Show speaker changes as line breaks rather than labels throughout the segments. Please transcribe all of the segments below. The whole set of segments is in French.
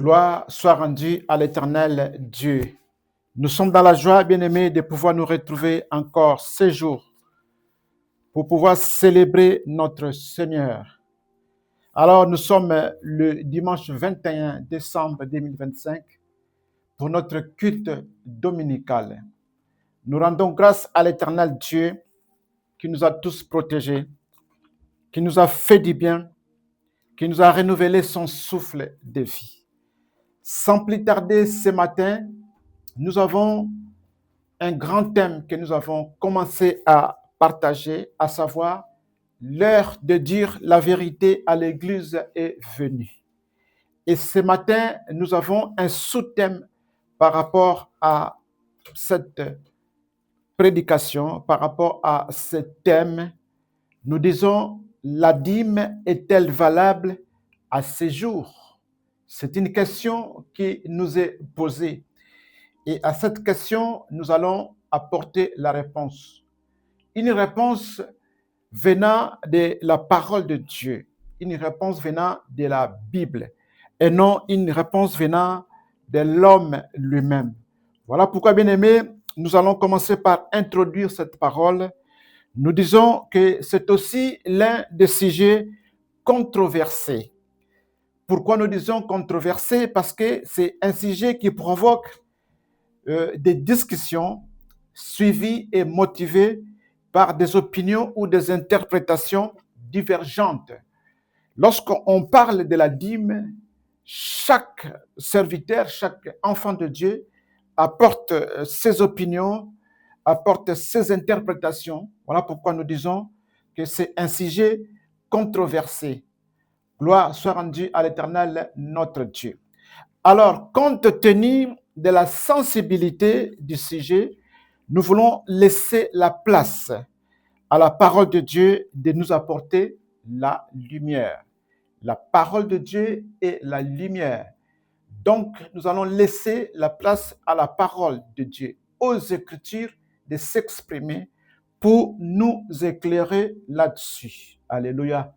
Gloire soit rendue à l'Éternel Dieu. Nous sommes dans la joie, bien-aimés, de pouvoir nous retrouver encore ces jours pour pouvoir célébrer notre Seigneur. Alors, nous sommes le dimanche 21 décembre 2025 pour notre culte dominical. Nous rendons grâce à l'Éternel Dieu qui nous a tous protégés, qui nous a fait du bien, qui nous a renouvelé son souffle de vie. Sans plus tarder, ce matin, nous avons un grand thème que nous avons commencé à partager, à savoir l'heure de dire la vérité à l'Église est venue. Et ce matin, nous avons un sous-thème par rapport à cette prédication, par rapport à ce thème. Nous disons, la dîme est-elle valable à ces jours? C'est une question qui nous est posée. Et à cette question, nous allons apporter la réponse. Une réponse venant de la parole de Dieu, une réponse venant de la Bible, et non une réponse venant de l'homme lui-même. Voilà pourquoi, bien-aimés, nous allons commencer par introduire cette parole. Nous disons que c'est aussi l'un des sujets controversés. Pourquoi nous disons controversé? Parce que c'est un sujet qui provoque des discussions suivies et motivées par des opinions ou des interprétations divergentes. Lorsqu'on parle de la dîme, chaque serviteur, chaque enfant de Dieu apporte ses opinions, apporte ses interprétations. Voilà pourquoi nous disons que c'est un sujet controversé. Gloire soit rendue à l'Éternel, notre Dieu. Alors, compte tenu de la sensibilité du sujet, nous voulons laisser la place à la parole de Dieu de nous apporter la lumière. La parole de Dieu est la lumière. Donc, nous allons laisser la place à la parole de Dieu, aux Écritures, de s'exprimer pour nous éclairer là-dessus. Alléluia.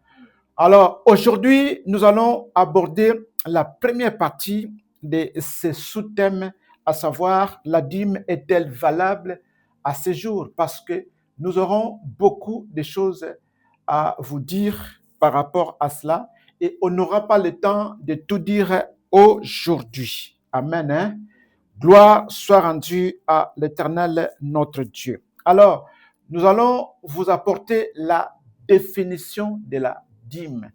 Alors, aujourd'hui, nous allons aborder la première partie de ce sous-thème, à savoir, la dîme est-elle valable à ce jour? Parce que nous aurons beaucoup de choses à vous dire par rapport à cela et on n'aura pas le temps de tout dire aujourd'hui. Amen. Hein? Gloire soit rendue à l'Éternel, notre Dieu. Alors, nous allons vous apporter la définition de la dîme.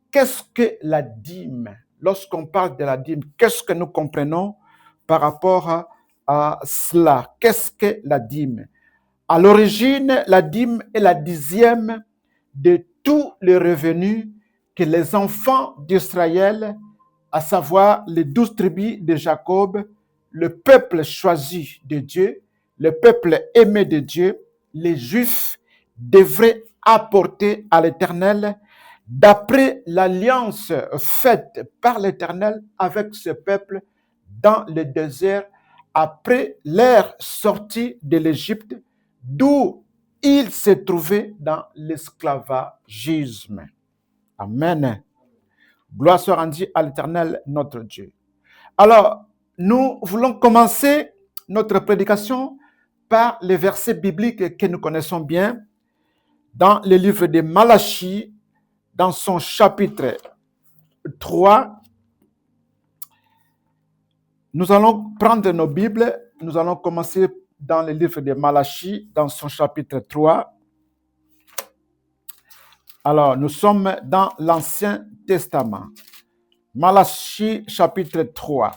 Qu'est-ce que la dîme? Lorsqu'on parle de la dîme, qu'est-ce que nous comprenons par rapport à cela? Qu'est-ce que la dîme? À l'origine, la dîme est la dixième de tous les revenus que les enfants d'Israël, à savoir les 12 tribus de Jacob, le peuple choisi de Dieu, le peuple aimé de Dieu, les Juifs devraient apporter à l'Éternel d'après l'alliance faite par l'Éternel avec ce peuple dans le désert après leur sortie de l'Égypte, d'où il se trouvait dans l'esclavagisme. Amen. Gloire soit rendue à l'Éternel, notre Dieu. Alors, nous voulons commencer notre prédication par les versets bibliques que nous connaissons bien dans le livre de Malachie, dans son chapitre 3. Nous allons prendre nos Bibles, nous allons commencer dans le livre de Malachie, dans son chapitre 3. Alors, nous sommes dans l'Ancien Testament. Malachie, chapitre 3.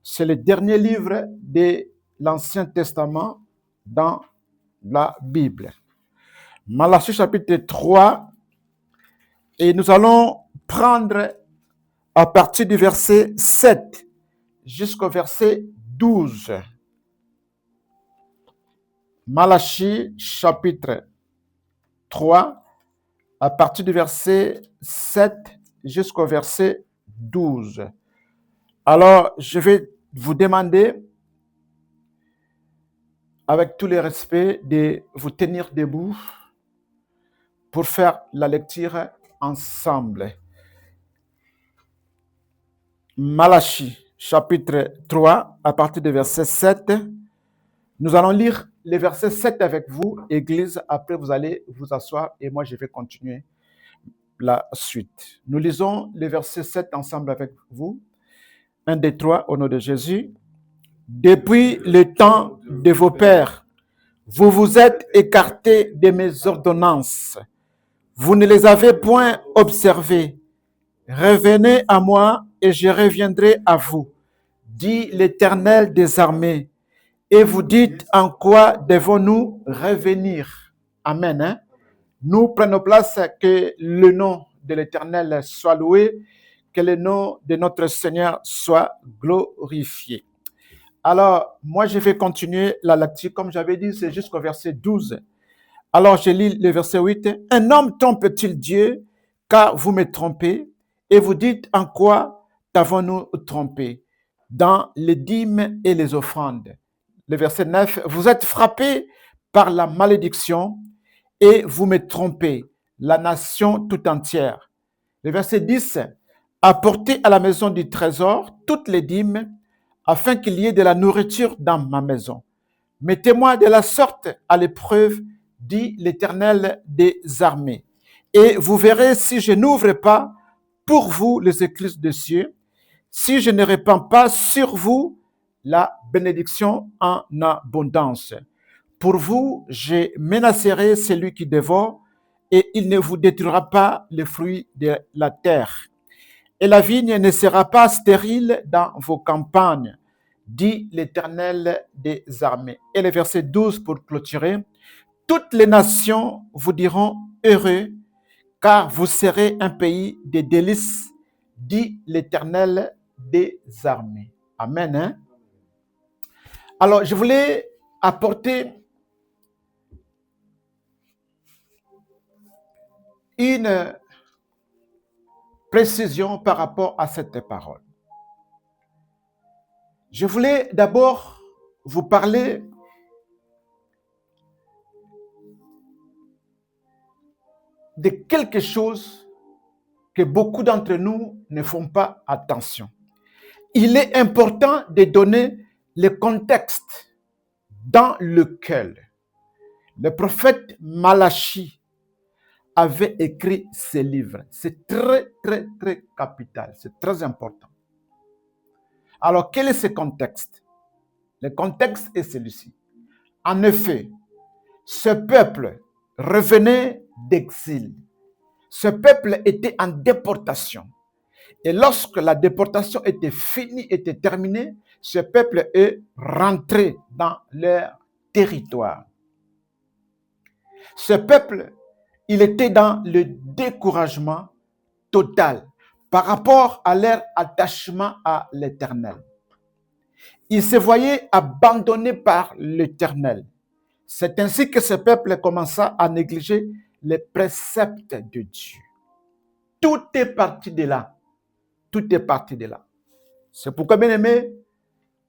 C'est le dernier livre de l'Ancien Testament dans la Bible. Malachie, chapitre 3. Et nous allons prendre à partir du verset 7 jusqu'au verset 12. Malachie, chapitre 3, à partir du verset 7 jusqu'au verset 12. Alors, je vais vous demander, avec tous les respects, de vous tenir debout pour faire la lecture ensemble. Malachie, chapitre 3, à partir du verset 7. Nous allons lire les versets 7 avec vous, Église. Après, vous allez vous asseoir et moi, je vais continuer la suite. Nous lisons les versets 7 ensemble avec vous. 1, 2, 3, au nom de Jésus. Depuis le temps de vos pères, vous vous êtes écartés de mes ordonnances. Vous ne les avez point observées. Revenez à moi et je reviendrai à vous, dit l'Éternel des armées. Et vous dites, en quoi devons-nous revenir? Amen. Hein? Nous prenons place, que le nom de l'Éternel soit loué, que le nom de notre Seigneur soit glorifié. Alors, moi, je vais continuer la lecture. Comme j'avais dit, c'est jusqu'au verset 12. Alors, je lis le verset 8. Un homme trompe-t-il Dieu, car vous me trompez, et vous dites, en quoi t'avons-nous trompé? Dans les dîmes et les offrandes. Le verset 9. Vous êtes frappés par la malédiction, et vous me trompez, la nation tout entière. Le verset 10. Apportez à la maison du trésor toutes les dîmes, afin qu'il y ait de la nourriture dans ma maison. Mettez-moi de la sorte à l'épreuve, dit l'Éternel des armées. Et vous verrez si je n'ouvre pas pour vous les écluses des cieux, si je ne répands pas sur vous la bénédiction en abondance. Pour vous, je menacerai celui qui dévore, et il ne vous détruira pas les fruits de la terre. Et la vigne ne sera pas stérile dans vos campagnes, dit l'Éternel des armées. Et le verset 12 pour clôturer. Toutes les nations vous diront heureux, car vous serez un pays de délices, dit l'Éternel des armées. Amen. Hein? Alors, je voulais apporter une précision par rapport à cette parole. Je voulais d'abord vous parler de quelque chose que beaucoup d'entre nous ne font pas attention. Il est important de donner le contexte dans lequel le prophète Malachie avait écrit ses livres. C'est très, très, très capital. C'est très important. Alors, quel est ce contexte? Le contexte est celui-ci. En effet, ce peuple revenait d'exil. Ce peuple était en déportation. Et lorsque la déportation était finie, était terminée, ce peuple est rentré dans leur territoire. Ce peuple, il était dans le découragement total par rapport à leur attachement à l'Éternel. Il se voyait abandonné par l'Éternel. C'est ainsi que ce peuple commença à négliger les préceptes de Dieu. Tout est parti de là. Tout est parti de là. C'est pourquoi, bien aimé,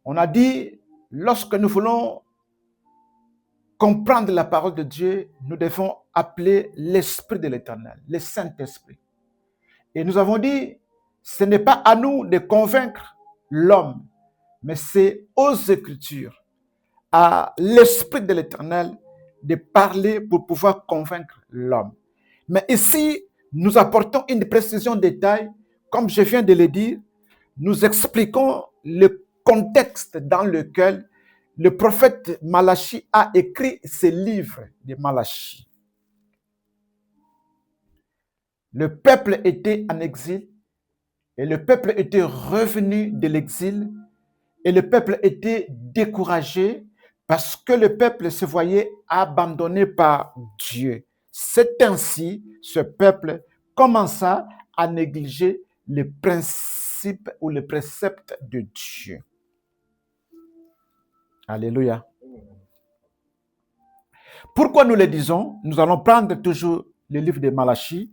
on a dit, lorsque nous voulons comprendre la parole de Dieu, nous devons appeler l'Esprit de l'Éternel, le Saint-Esprit. Et nous avons dit, ce n'est pas à nous de convaincre l'homme, mais c'est aux Écritures, à l'Esprit de l'Éternel de parler pour pouvoir convaincre l'homme. Mais ici, nous apportons une précision détail, comme je viens de le dire, nous expliquons le contexte dans lequel le prophète Malachie a écrit ses livres de Malachie. Le peuple était en exil et le peuple était revenu de l'exil et le peuple était découragé parce que le peuple se voyait abandonné par Dieu. C'est ainsi ce peuple commença à négliger les principes ou les préceptes de Dieu. Alléluia. Pourquoi nous le disons? Nous allons prendre toujours le livre de Malachie,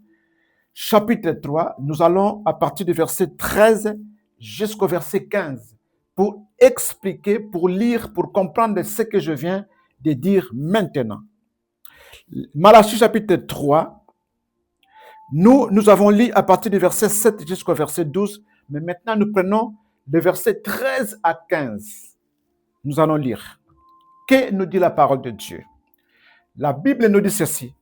chapitre 3. Nous allons à partir du verset 13 jusqu'au verset 15 pour expliquer, pour lire, pour comprendre ce que je viens de dire maintenant. Malachie chapitre 3, nous avons lu à partir du verset 7 jusqu'au verset 12, Mais maintenant, nous prenons le verset 13 à 15. Nous allons lire. Que nous dit la parole de Dieu? La Bible nous dit ceci.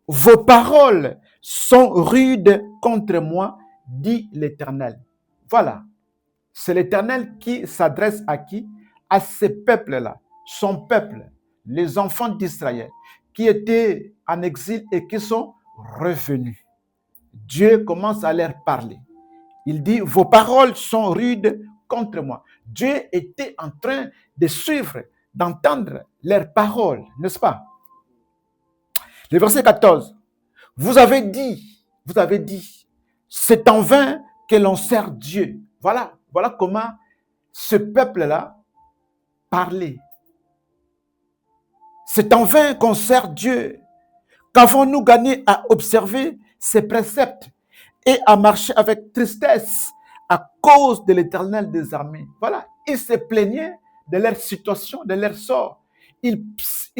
Vos paroles sont rudes contre moi, dit l'Éternel. Voilà. C'est l'Éternel qui s'adresse à qui? À ces peuples-là, son peuple, les enfants d'Israël, qui étaient en exil et qui sont revenus. Dieu commence à leur parler. Il dit, vos paroles sont rudes contre moi. Dieu était en train de suivre, d'entendre leurs paroles, n'est-ce pas? Le verset 14. Vous avez dit, c'est en vain que l'on sert Dieu. Voilà comment ce peuple-là parlait. C'est en vain qu'on sert Dieu. Qu'avons-nous gagné à observer ses préceptes et à marcher avec tristesse à cause de l'Éternel des armées? Voilà, ils se plaignaient de leur situation, de leur sort. Ils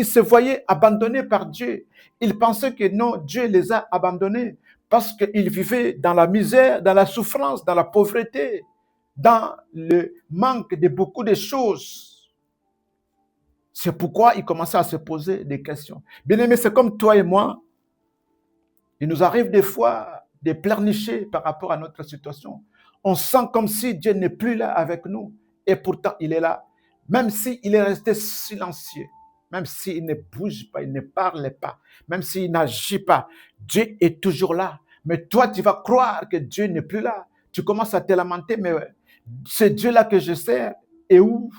se voyaient abandonnés par Dieu. Ils pensaient que non, Dieu les a abandonnés parce qu'ils vivaient dans la misère, dans la souffrance, dans la pauvreté, dans le manque de beaucoup de choses. C'est pourquoi ils commençaient à se poser des questions. Bien aimé, c'est comme toi et moi. Il nous arrive des fois de pleurnicher par rapport à notre situation. On sent comme si Dieu n'est plus là avec nous. Et pourtant, il est là. Même s'il est resté silencieux, même s'il ne bouge pas, il ne parle pas, même s'il n'agit pas, Dieu est toujours là. Mais toi, tu vas croire que Dieu n'est plus là. Tu commences à te lamenter, mais ce Dieu-là que je sers est où?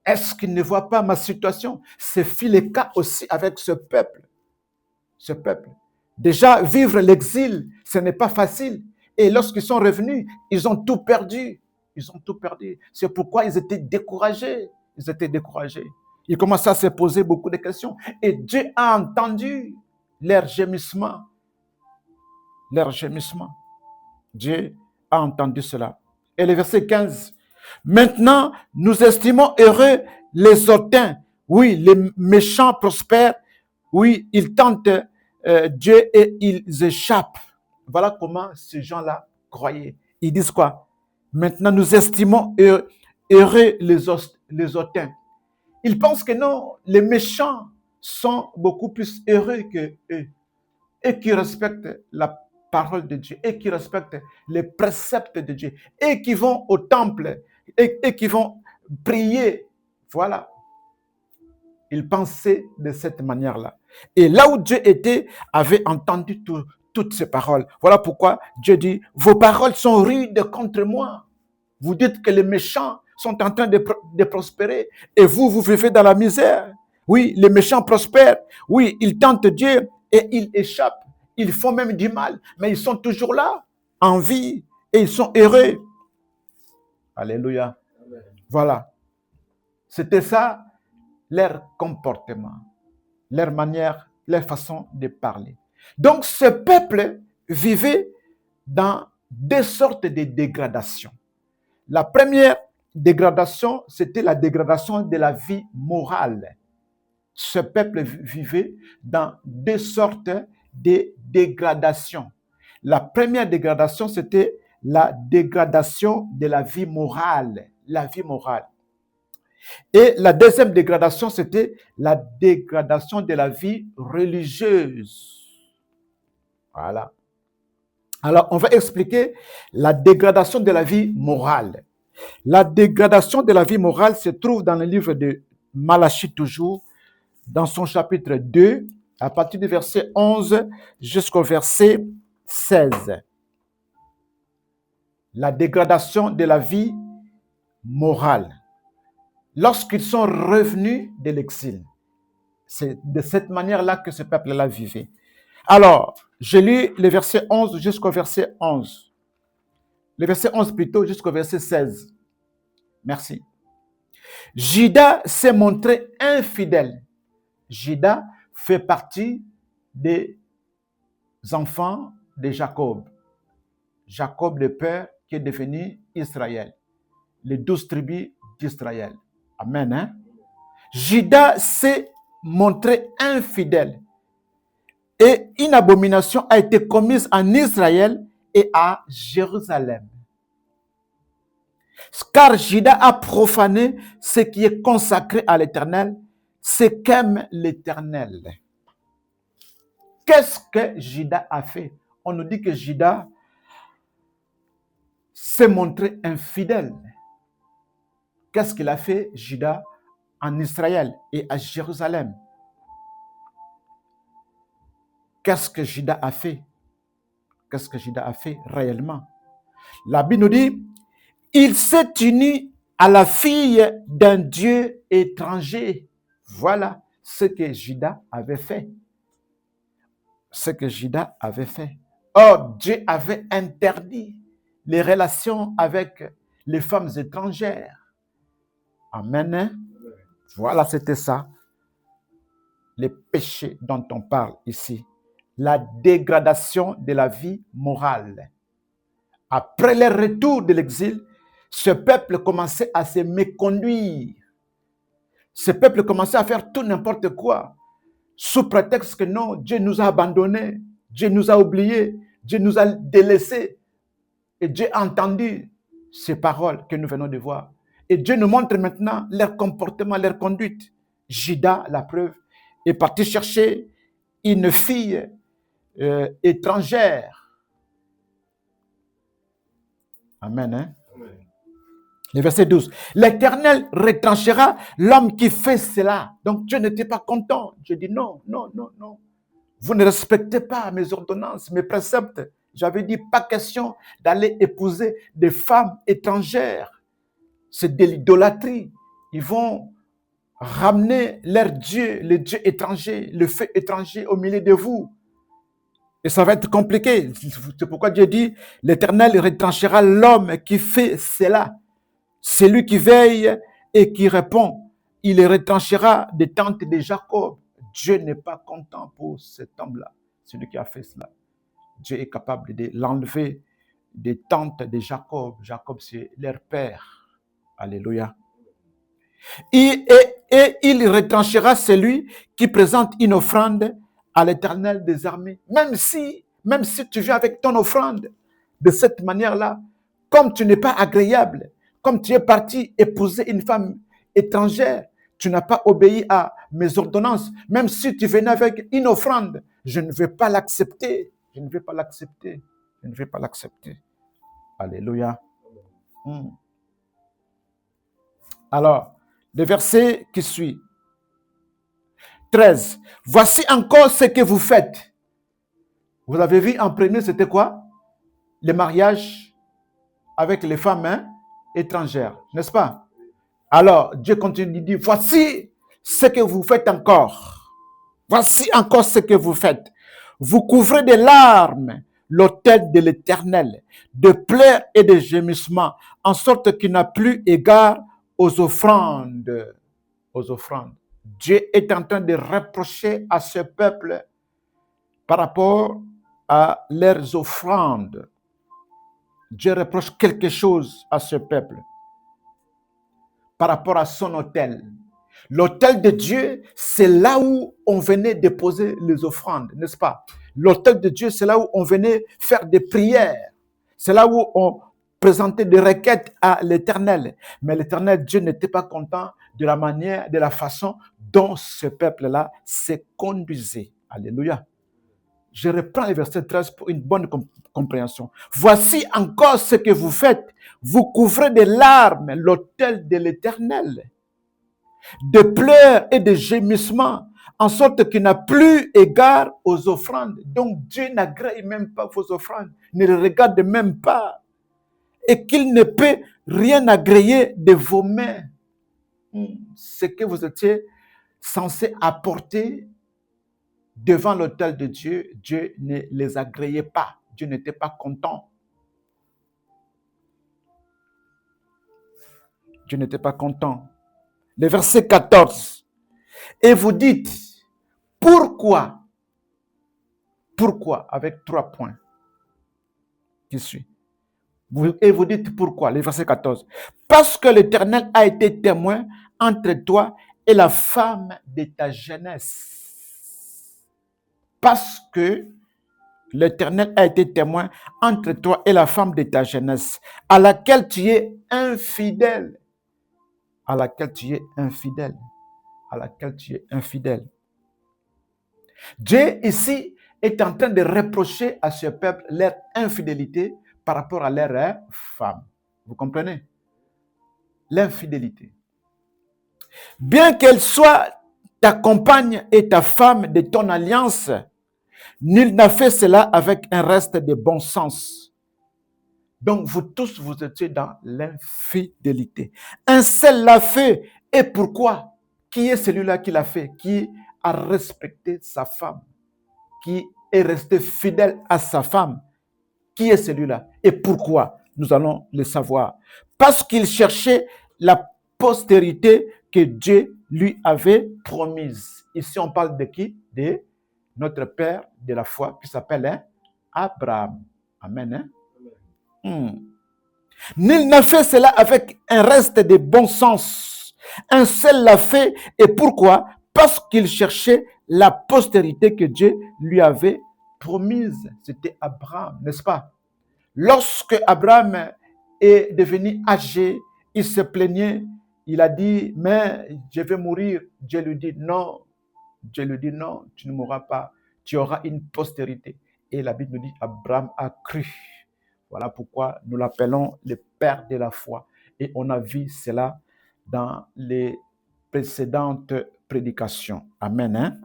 Est-ce qu'il ne voit pas ma situation? Ce fut le cas aussi avec ce peuple. Ce peuple. Déjà, vivre l'exil, ce n'est pas facile. Et lorsqu'ils sont revenus, ils ont tout perdu. Ils ont tout perdu. C'est pourquoi ils étaient découragés. Ils commençaient à se poser beaucoup de questions. Et Dieu a entendu leurs gémissements. Dieu a entendu cela. Et le verset 15. Maintenant, nous estimons heureux les hautains. Oui, les méchants prospèrent. Oui, ils tentent Dieu et ils échappent. Voilà comment ces gens-là croyaient. Ils disent quoi? Maintenant, nous estimons heureux les hautains. Ils pensent que non, les méchants sont beaucoup plus heureux que eux. Et qui respectent la parole de Dieu, et qui respectent les préceptes de Dieu, et qui vont au temple, et qui vont prier. Voilà. Ils pensaient de cette manière-là. Et là où Dieu était, avait entendu toutes ces paroles. Voilà pourquoi Dieu dit, vos paroles sont rudes contre moi. Vous dites que les méchants sont en train de prospérer, et vous vivez dans la misère. Oui, les méchants prospèrent. Oui, ils tentent Dieu, et ils échappent. Ils font même du mal, mais ils sont toujours là, en vie, et ils sont heureux. Alléluia. Amen. Voilà. C'était ça, leur comportement, leur manière, leur façon de parler. Donc, ce peuple vivait dans deux sortes de dégradations. La première dégradation, c'était la dégradation de la vie morale. Ce peuple vivait dans deux sortes de dégradations. La première dégradation, c'était la dégradation de la vie morale. La vie morale. Et la deuxième dégradation, c'était la dégradation de la vie religieuse. Voilà. Alors, on va expliquer la dégradation de la vie morale. La dégradation de la vie morale se trouve dans le livre de Malachie toujours, dans son chapitre 2, à partir du verset 11 jusqu'au verset 16. La dégradation de la vie morale. Lorsqu'ils sont revenus de l'exil, c'est de cette manière-là que ce peuple-là vivait. Alors, je lis le verset 11 jusqu'au verset 11. Le verset 11 plutôt jusqu'au verset 16. Merci. Juda s'est montré infidèle. Juda fait partie des enfants de Jacob. Jacob, le père, qui est devenu Israël. Les 12 tribus d'Israël. Amen. Hein? Juda s'est montré infidèle. Et une abomination a été commise en Israël et à Jérusalem. Car Judas a profané ce qui est consacré à l'Éternel, ce qu'aime l'Éternel. Qu'est-ce que Judas a fait? On nous dit que Judas s'est montré infidèle. Qu'est-ce qu'il a fait, Judas, en Israël et à Jérusalem? Qu'est-ce que Judas a fait? Qu'est-ce que Judas a fait réellement? La Bible nous dit, il s'est uni à la fille d'un dieu étranger. Voilà ce que Judas avait fait. Ce que Judas avait fait. Or, Dieu avait interdit les relations avec les femmes étrangères. Amen. Voilà, c'était ça. Les péchés dont on parle ici. La dégradation de la vie morale. Après le retour de l'exil, ce peuple commençait à se méconduire. Ce peuple commençait à faire tout n'importe quoi, sous prétexte que non, Dieu nous a abandonnés, Dieu nous a oubliés, Dieu nous a délaissés. Et Dieu a entendu ces paroles que nous venons de voir. Et Dieu nous montre maintenant leur comportement, leur conduite. Judas, la preuve, est parti chercher une fille étrangère. Amen. Hein? Amen. Le verset 12. L'Éternel retranchera l'homme qui fait cela. Donc Dieu n'était pas content. Dieu dit non, non, non, non. Vous ne respectez pas mes ordonnances, mes préceptes. J'avais dit pas question d'aller épouser des femmes étrangères. C'est de l'idolâtrie. Ils vont ramener leur Dieu, le Dieu étranger, le feu étranger au milieu de vous. Et ça va être compliqué. C'est pourquoi Dieu dit, l'Éternel retranchera l'homme qui fait cela. Celui qui veille et qui répond, il les retranchera des tentes de Jacob. Dieu n'est pas content pour cet homme-là, celui qui a fait cela. Dieu est capable de l'enlever des tentes de Jacob. Jacob, c'est leur père. Alléluia. Et il retranchera celui qui présente une offrande à l'Éternel des armées. Même si tu viens avec ton offrande de cette manière-là, comme tu n'es pas agréable, comme tu es parti épouser une femme étrangère, tu n'as pas obéi à mes ordonnances. Même si tu venais avec une offrande, je ne vais pas l'accepter. Je ne vais pas l'accepter. Je ne vais pas l'accepter. Alléluia. Alors, le verset qui suit. 13. Voici encore ce que vous faites. Vous avez vu en premier, c'était quoi? Le mariage avec les femmes étrangères, n'est-ce pas? Alors, Dieu continue de dire, voici ce que vous faites encore. Voici encore ce que vous faites. Vous couvrez de larmes l'autel de l'Éternel, de pleurs et de gémissements, en sorte qu'il n'a plus égard aux offrandes. Aux offrandes. Dieu est en train de reprocher à ce peuple par rapport à leurs offrandes. Dieu reproche quelque chose à ce peuple par rapport à son autel. L'autel de Dieu, c'est là où on venait déposer les offrandes, n'est-ce pas? L'autel de Dieu, c'est là où on venait faire des prières. C'est là où on présentait des requêtes à l'Éternel. Mais l'Éternel, Dieu n'était pas content de la manière, de la façon dont ce peuple-là s'est conduisait. Alléluia. Je reprends le verset 13 pour une bonne compréhension. Voici encore ce que vous faites. Vous couvrez de larmes l'autel de l'Éternel, de pleurs et de gémissements, en sorte qu'il n'a plus égard aux offrandes. Donc Dieu n'agrée même pas vos offrandes, ne les regarde même pas, et qu'il ne peut rien agréer de vos mains. Ce que vous étiez censé apporter devant l'autel de Dieu, Dieu ne les agréait pas. Dieu n'était pas content. Dieu n'était pas content. Le verset 14. Et vous dites, pourquoi? Pourquoi? Avec 3 points qui suivent. Et vous dites pourquoi? Le verset 14. Parce que l'Éternel a été témoin entre toi et la femme de ta jeunesse. Parce que L'Éternel a été témoin entre toi et la femme de ta jeunesse, à laquelle tu es infidèle. À laquelle tu es infidèle. À laquelle tu es infidèle. Dieu ici est en train de reprocher à ce peuple leur infidélité par rapport à leur femme. Vous comprenez? L'infidélité. Bien qu'elle soit ta compagne et ta femme de ton alliance, nul n'a fait cela avec un reste de bon sens. Donc vous tous, vous étiez dans l'infidélité. Un seul l'a fait. Et pourquoi? Qui est celui-là qui l'a fait? Qui a respecté sa femme? Qui est resté fidèle à sa femme? Qui est celui-là? Et pourquoi? Nous allons le savoir. Parce qu'il cherchait la postérité que Dieu lui avait promise. Ici, on parle de qui? De notre père de la foi qui s'appelle Abraham. Amen. Nul n'a fait cela avec un reste de bon sens. Un seul l'a fait. Et pourquoi? Parce qu'il cherchait la postérité que Dieu lui avait promise. C'était Abraham, n'est-ce pas? Lorsque Abraham est devenu âgé, il se plaignait. Il a dit, mais je vais mourir. Dieu lui dit, non. Dieu lui dit, non, tu ne mourras pas. Tu auras une postérité. Et la Bible nous dit, Abraham a cru. Voilà pourquoi nous l'appelons le père de la foi. Et on a vu cela dans les précédentes prédications. Amen.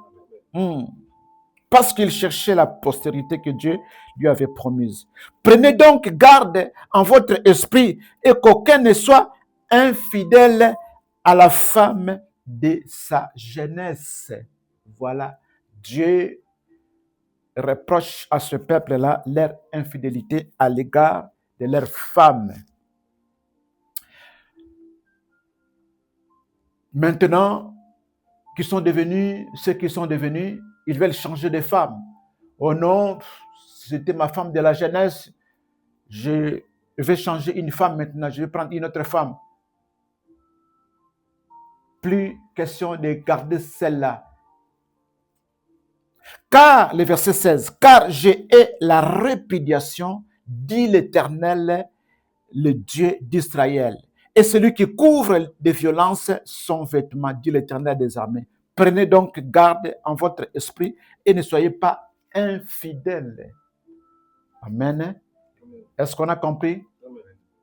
Parce qu'il cherchait la postérité que Dieu lui avait promise. Prenez donc garde en votre esprit et qu'aucun ne soit infidèle à la femme de sa jeunesse. Voilà, Dieu reproche à ce peuple-là leur infidélité à l'égard de leurs femmes. Maintenant, qu'ils sont devenus ce qu'ils sont devenus, ils veulent changer de femme. Oh non, c'était ma femme de la jeunesse, je vais changer une femme maintenant, je vais prendre une autre femme. Plus question de garder celle-là. Car, le verset 16, car je hais la répudiation, dit l'Éternel, le Dieu d'Israël. Et celui qui couvre de violence son vêtement, dit l'Éternel des armées. Prenez donc garde en votre esprit et ne soyez pas infidèles. Amen. Est-ce qu'on a compris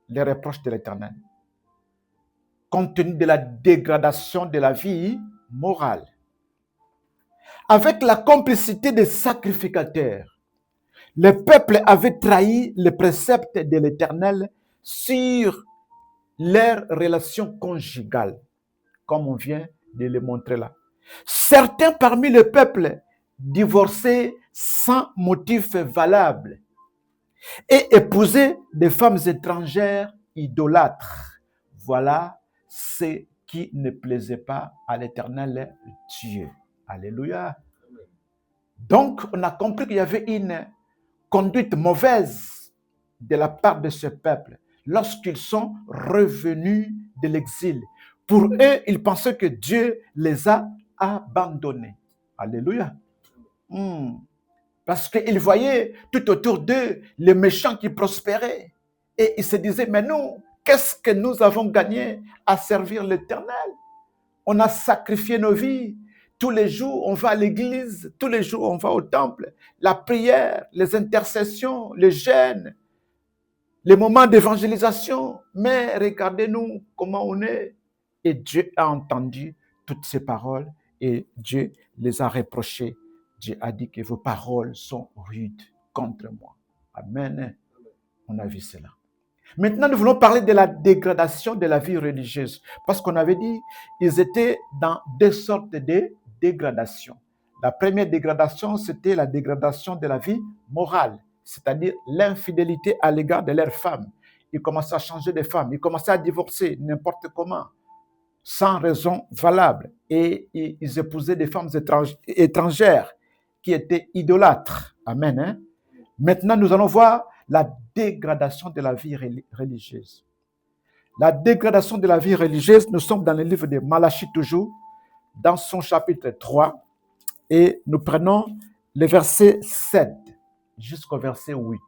les reproches de l'Éternel? Compte tenu de la dégradation de la vie morale, avec la complicité des sacrificateurs, le peuple avait trahi le précepte de l'Éternel sur leur relation conjugale, comme on vient de le montrer là. Certains parmi le peuple divorçaient sans motif valable et épousaient des femmes étrangères idolâtres. Voilà ce qui ne plaisait pas à l'Éternel Dieu. Alléluia. Donc, on a compris qu'il y avait une conduite mauvaise de la part de ce peuple lorsqu'ils sont revenus de l'exil. Pour eux, ils pensaient que Dieu les a abandonnés. Alléluia. Parce qu'ils voyaient tout autour d'eux les méchants qui prospéraient. Et ils se disaient, mais nous, qu'est-ce que nous avons gagné à servir l'Éternel? On a sacrifié nos vies. Tous les jours, on va à l'église. Tous les jours, on va au temple. La prière, les intercessions, les jeûnes, les moments d'évangélisation. Mais regardez-nous comment on est. Et Dieu a entendu toutes ces paroles et Dieu les a reprochées. Dieu a dit que vos paroles sont rudes contre moi. Amen. On a vu cela. Maintenant, nous voulons parler de la dégradation de la vie religieuse. Parce qu'on avait dit, ils étaient dans deux sortes de dégradation. La première dégradation, c'était la dégradation de la vie morale, c'est-à-dire l'infidélité à l'égard de leurs femmes. Ils commençaient à changer de femme, ils commençaient à divorcer n'importe comment, sans raison valable. Et ils épousaient des femmes étrangères qui étaient idolâtres. Amen. Hein? Maintenant, nous allons voir la dégradation de la vie religieuse. La dégradation de la vie religieuse, nous sommes dans le livre de Malachie toujours, dans son chapitre 3, et nous prenons le verset 7. jusqu'au verset 8.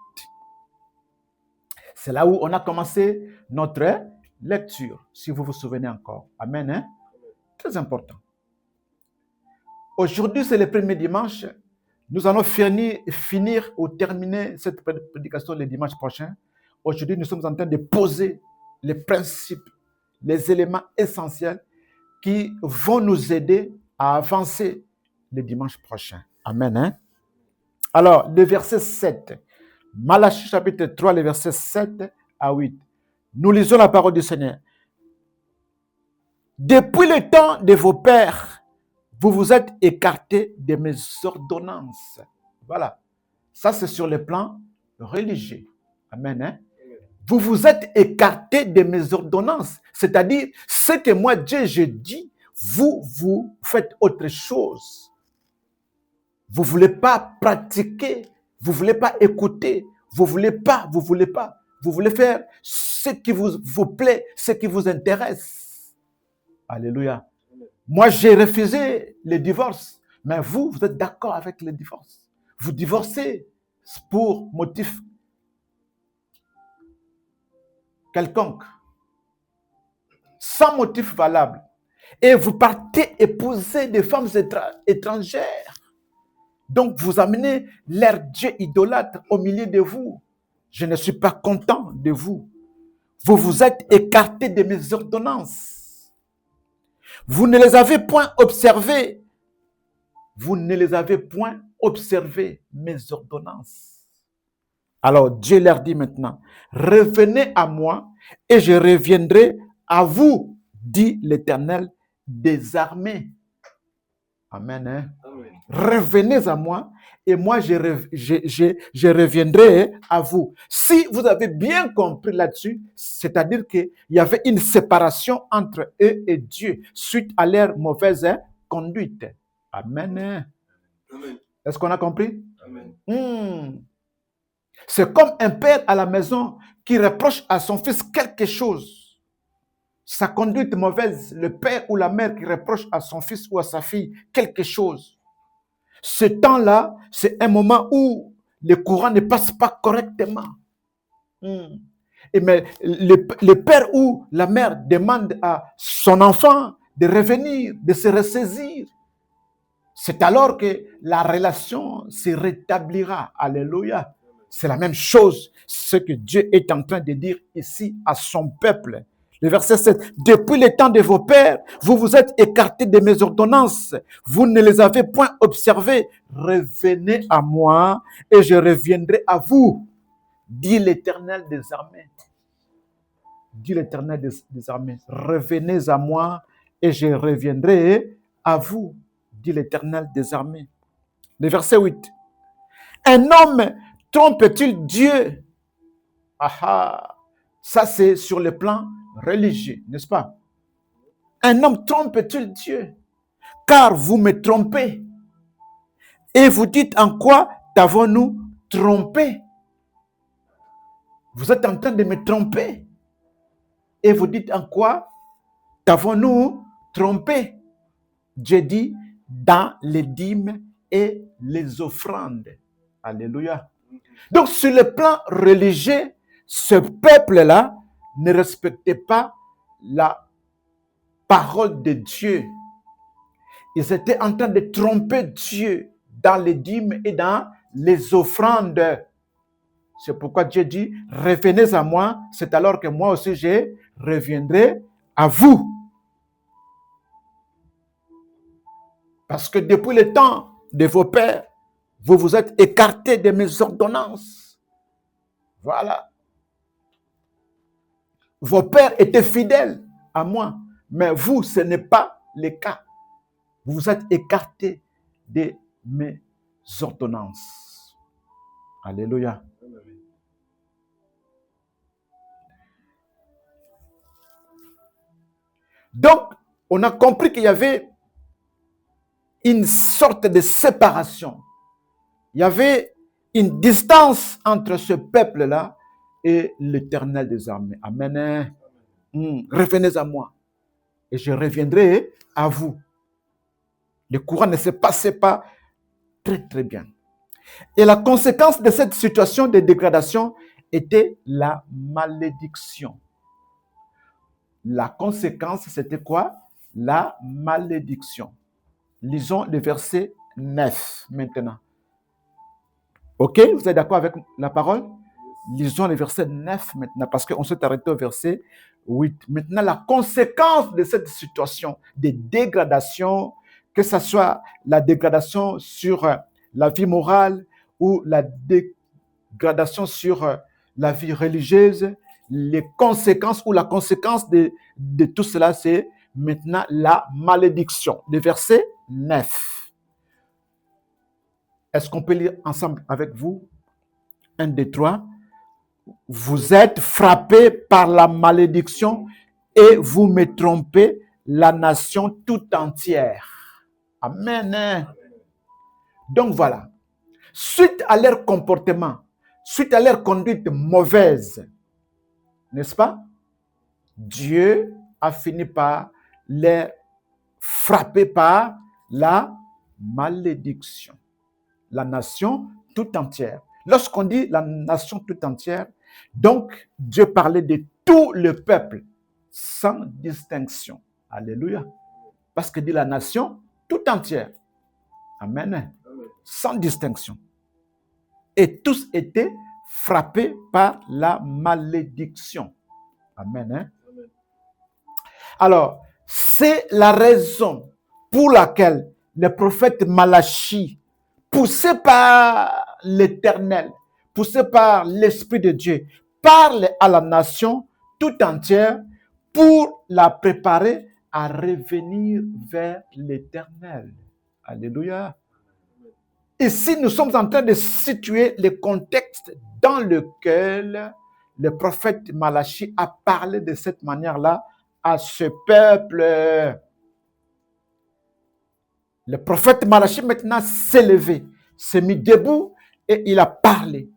C'est là où on a commencé notre lecture, si vous vous souvenez encore. Amen. Hein? Très important. Aujourd'hui, c'est le premier dimanche. Nous allons finir ou terminer cette prédication le dimanche prochain. Aujourd'hui, nous sommes en train de poser les principes, les éléments essentiels qui vont nous aider à avancer le dimanche prochain. Amen. Hein? Alors, le verset 7. Malachie chapitre 3, le verset 7 à 8. Nous lisons la parole du Seigneur. Depuis le temps de vos pères, vous vous êtes écartés de mes ordonnances. Voilà. Ça, c'est sur le plan religieux. Amen. Hein? Vous vous êtes écartés de mes ordonnances. C'est-à-dire, ce que moi, Dieu, je dis, vous faites autre chose. Vous ne voulez pas pratiquer, vous ne voulez pas écouter, vous ne voulez pas. Vous voulez faire ce qui vous plaît, ce qui vous intéresse. Alléluia. Moi, j'ai refusé le divorce, mais vous êtes d'accord avec le divorce. Vous divorcez pour motif quelconque, sans motif valable. Et vous partez épouser des femmes étrangères. Donc, vous amenez leur Dieu idolâtre au milieu de vous. Je ne suis pas content de vous. Vous vous êtes écartés de mes ordonnances. Vous ne les avez point observées. Vous ne les avez point observées, mes ordonnances. Alors, Dieu leur dit maintenant, revenez à moi et je reviendrai à vous, dit l'Éternel des armées. Amen. Hein? Amen. Revenez à moi et moi je reviendrai à vous. Si vous avez bien compris là-dessus, c'est-à-dire qu'il y avait une séparation entre eux et Dieu suite à leur mauvaise conduite. Amen. Amen. Est-ce qu'on a compris? Amen. C'est comme un père à la maison qui reproche à son fils quelque chose. Sa conduite mauvaise, le père ou la mère qui reproche à son fils ou à sa fille quelque chose. Ce temps-là, c'est un moment où le courant ne passe pas correctement. Mais le père ou la mère demande à son enfant de revenir, de se ressaisir. C'est alors que la relation se rétablira. Alléluia. C'est la même chose, ce que Dieu est en train de dire ici à son peuple. Le verset 7. Depuis le temps de vos pères, vous vous êtes écartés de mes ordonnances. Vous ne les avez point observées. Revenez à moi et je reviendrai à vous, dit l'Éternel des armées. Dit l'Éternel des armées. Revenez à moi et je reviendrai à vous, dit l'Éternel des armées. Le verset 8. Un homme trompe-t-il Dieu? Ça c'est sur le plan religieux, n'est-ce pas? Un homme trompe-t-il Dieu? Car vous me trompez. Et vous dites en quoi t'avons-nous trompé? Vous êtes en train de me tromper. Et vous dites en quoi t'avons-nous trompé? Dieu dit dans les dîmes et les offrandes. Alléluia. Donc sur le plan religieux, ce peuple-là ne respectait pas la parole de Dieu. Ils étaient en train de tromper Dieu dans les dîmes et dans les offrandes. C'est pourquoi Dieu dit, revenez à moi, c'est alors que moi aussi je reviendrai à vous. Parce que depuis le temps de vos pères, vous vous êtes écartés de mes ordonnances. Voilà. Vos pères étaient fidèles à moi, mais vous, ce n'est pas le cas. Vous vous êtes écartés de mes ordonnances. Alléluia. Donc, on a compris qu'il y avait une sorte de séparation. Il y avait une distance entre ce peuple-là et l'Éternel des armées. Amen. Revenez à moi et je reviendrai à vous. Le courant ne se passait pas très très bien. Et la conséquence de cette situation de dégradation était la malédiction. La conséquence, c'était quoi? La malédiction. Lisons le verset 9 maintenant. Ok, vous êtes d'accord avec la parole? Lisons le verset 9 maintenant, parce qu'on s'est arrêté au verset 8. Maintenant, la conséquence de cette situation de dégradation, que ce soit la dégradation sur la vie morale ou la dégradation sur la vie religieuse, les conséquences ou la conséquence de tout cela, c'est maintenant la malédiction. Le verset 9. Est-ce qu'on peut lire ensemble avec vous? 1, 2, 3. Vous êtes frappés par la malédiction et vous me trompez, la nation tout entière. Amen. Donc voilà. Suite à leur comportement, suite à leur conduite mauvaise, n'est-ce pas? Dieu a fini par les frapper par la malédiction. La nation tout entière. Lorsqu'on dit la nation tout entière, donc Dieu parlait de tout le peuple, sans distinction. Alléluia. Parce que dit la nation tout entière. Amen. Amen. Sans distinction. Et tous étaient frappés par la malédiction. Amen. Amen. Alors, c'est la raison pour laquelle le prophète Malachie, poussé par l'Éternel, poussé par l'Esprit de Dieu, parle à la nation tout entière pour la préparer à revenir vers l'Éternel. Alléluia. Ici, nous sommes en train de situer le contexte dans lequel le prophète Malachie a parlé de cette manière-là à ce peuple. Le prophète Malachie maintenant s'est levé, s'est mis debout et il a parlé.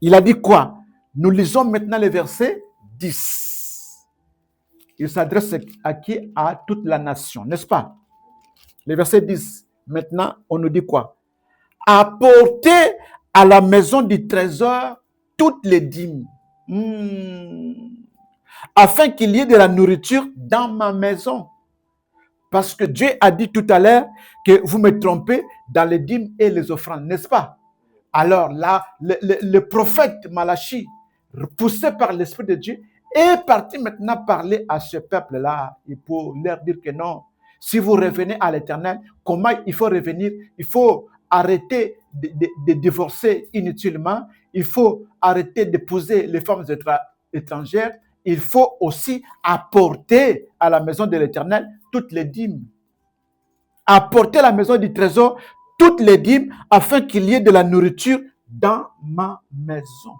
Il a dit quoi? Nous lisons maintenant le verset 10. Il s'adresse à qui? À toute la nation, n'est-ce pas? Le verset 10. Maintenant, on nous dit quoi? Apportez à la maison du trésor toutes les dîmes, afin qu'il y ait de la nourriture dans ma maison. Parce que Dieu a dit tout à l'heure que vous me trompez dans les dîmes et les offrandes, n'est-ce pas? Alors là, le prophète Malachie, poussé par l'Esprit de Dieu, est parti maintenant parler à ce peuple-là et pour leur dire que non, si vous revenez à l'Éternel, comment il faut revenir? Il faut arrêter de divorcer inutilement, il faut arrêter d'épouser les femmes étrangères, il faut aussi apporter à la maison de l'Éternel toutes les dîmes. Apporter à la maison du trésor toutes les dîmes afin qu'il y ait de la nourriture dans ma maison.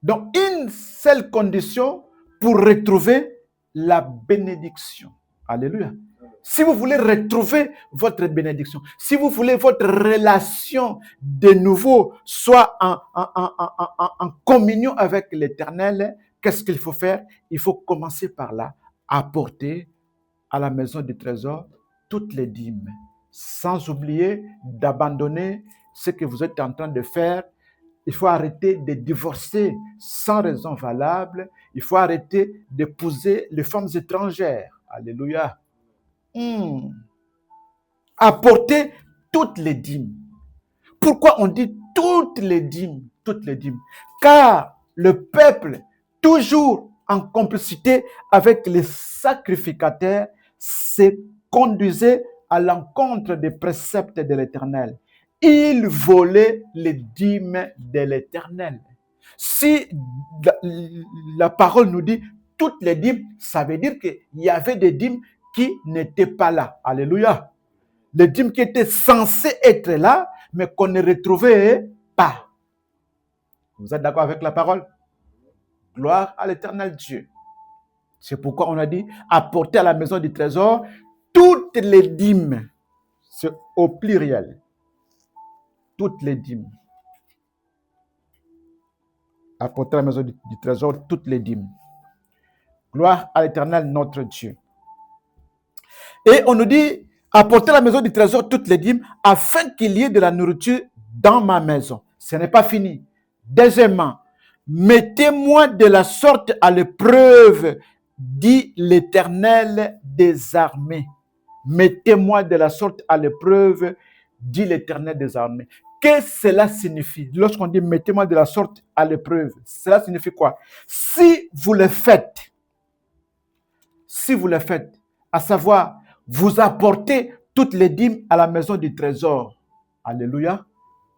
Donc, une seule condition pour retrouver la bénédiction. Alléluia. Si vous voulez retrouver votre bénédiction, si vous voulez votre relation de nouveau soit en communion avec l'Éternel, qu'est-ce qu'il faut faire? Il faut commencer par là, apporter à la maison du trésor toutes les dîmes, sans oublier d'abandonner ce que vous êtes en train de faire. Il faut arrêter de divorcer sans raison valable. Il faut arrêter d'épouser les femmes étrangères. Alléluia. Apporter toutes les dîmes. Pourquoi on dit toutes les dîmes? Toutes les dîmes. Car le peuple, toujours en complicité avec les sacrificateurs, se conduisait à l'encontre des préceptes de l'Éternel. Il volait les dîmes de l'Éternel. Si la parole nous dit toutes les dîmes, ça veut dire qu'il y avait des dîmes qui n'étaient pas là. Alléluia. Les dîmes qui étaient censées être là, mais qu'on ne retrouvait pas. Vous êtes d'accord avec la parole? Gloire à l'Éternel Dieu. C'est pourquoi on a dit apporter à la maison du trésor toutes les dîmes. C'est au pluriel. Toutes les dîmes. Apporter à la maison du trésor toutes les dîmes. Gloire à l'Éternel notre Dieu. Et on nous dit apportez à la maison du trésor toutes les dîmes, afin qu'il y ait de la nourriture dans ma maison. Ce n'est pas fini. Deuxièmement, mettez-moi de la sorte à l'épreuve, dit l'Éternel des armées. Mettez-moi de la sorte à l'épreuve, dit l'Éternel des armées. Qu'est-ce que cela signifie? Lorsqu'on dit mettez-moi de la sorte à l'épreuve, cela signifie quoi? Si vous le faites, à savoir, vous apportez toutes les dîmes à la maison du trésor, alléluia,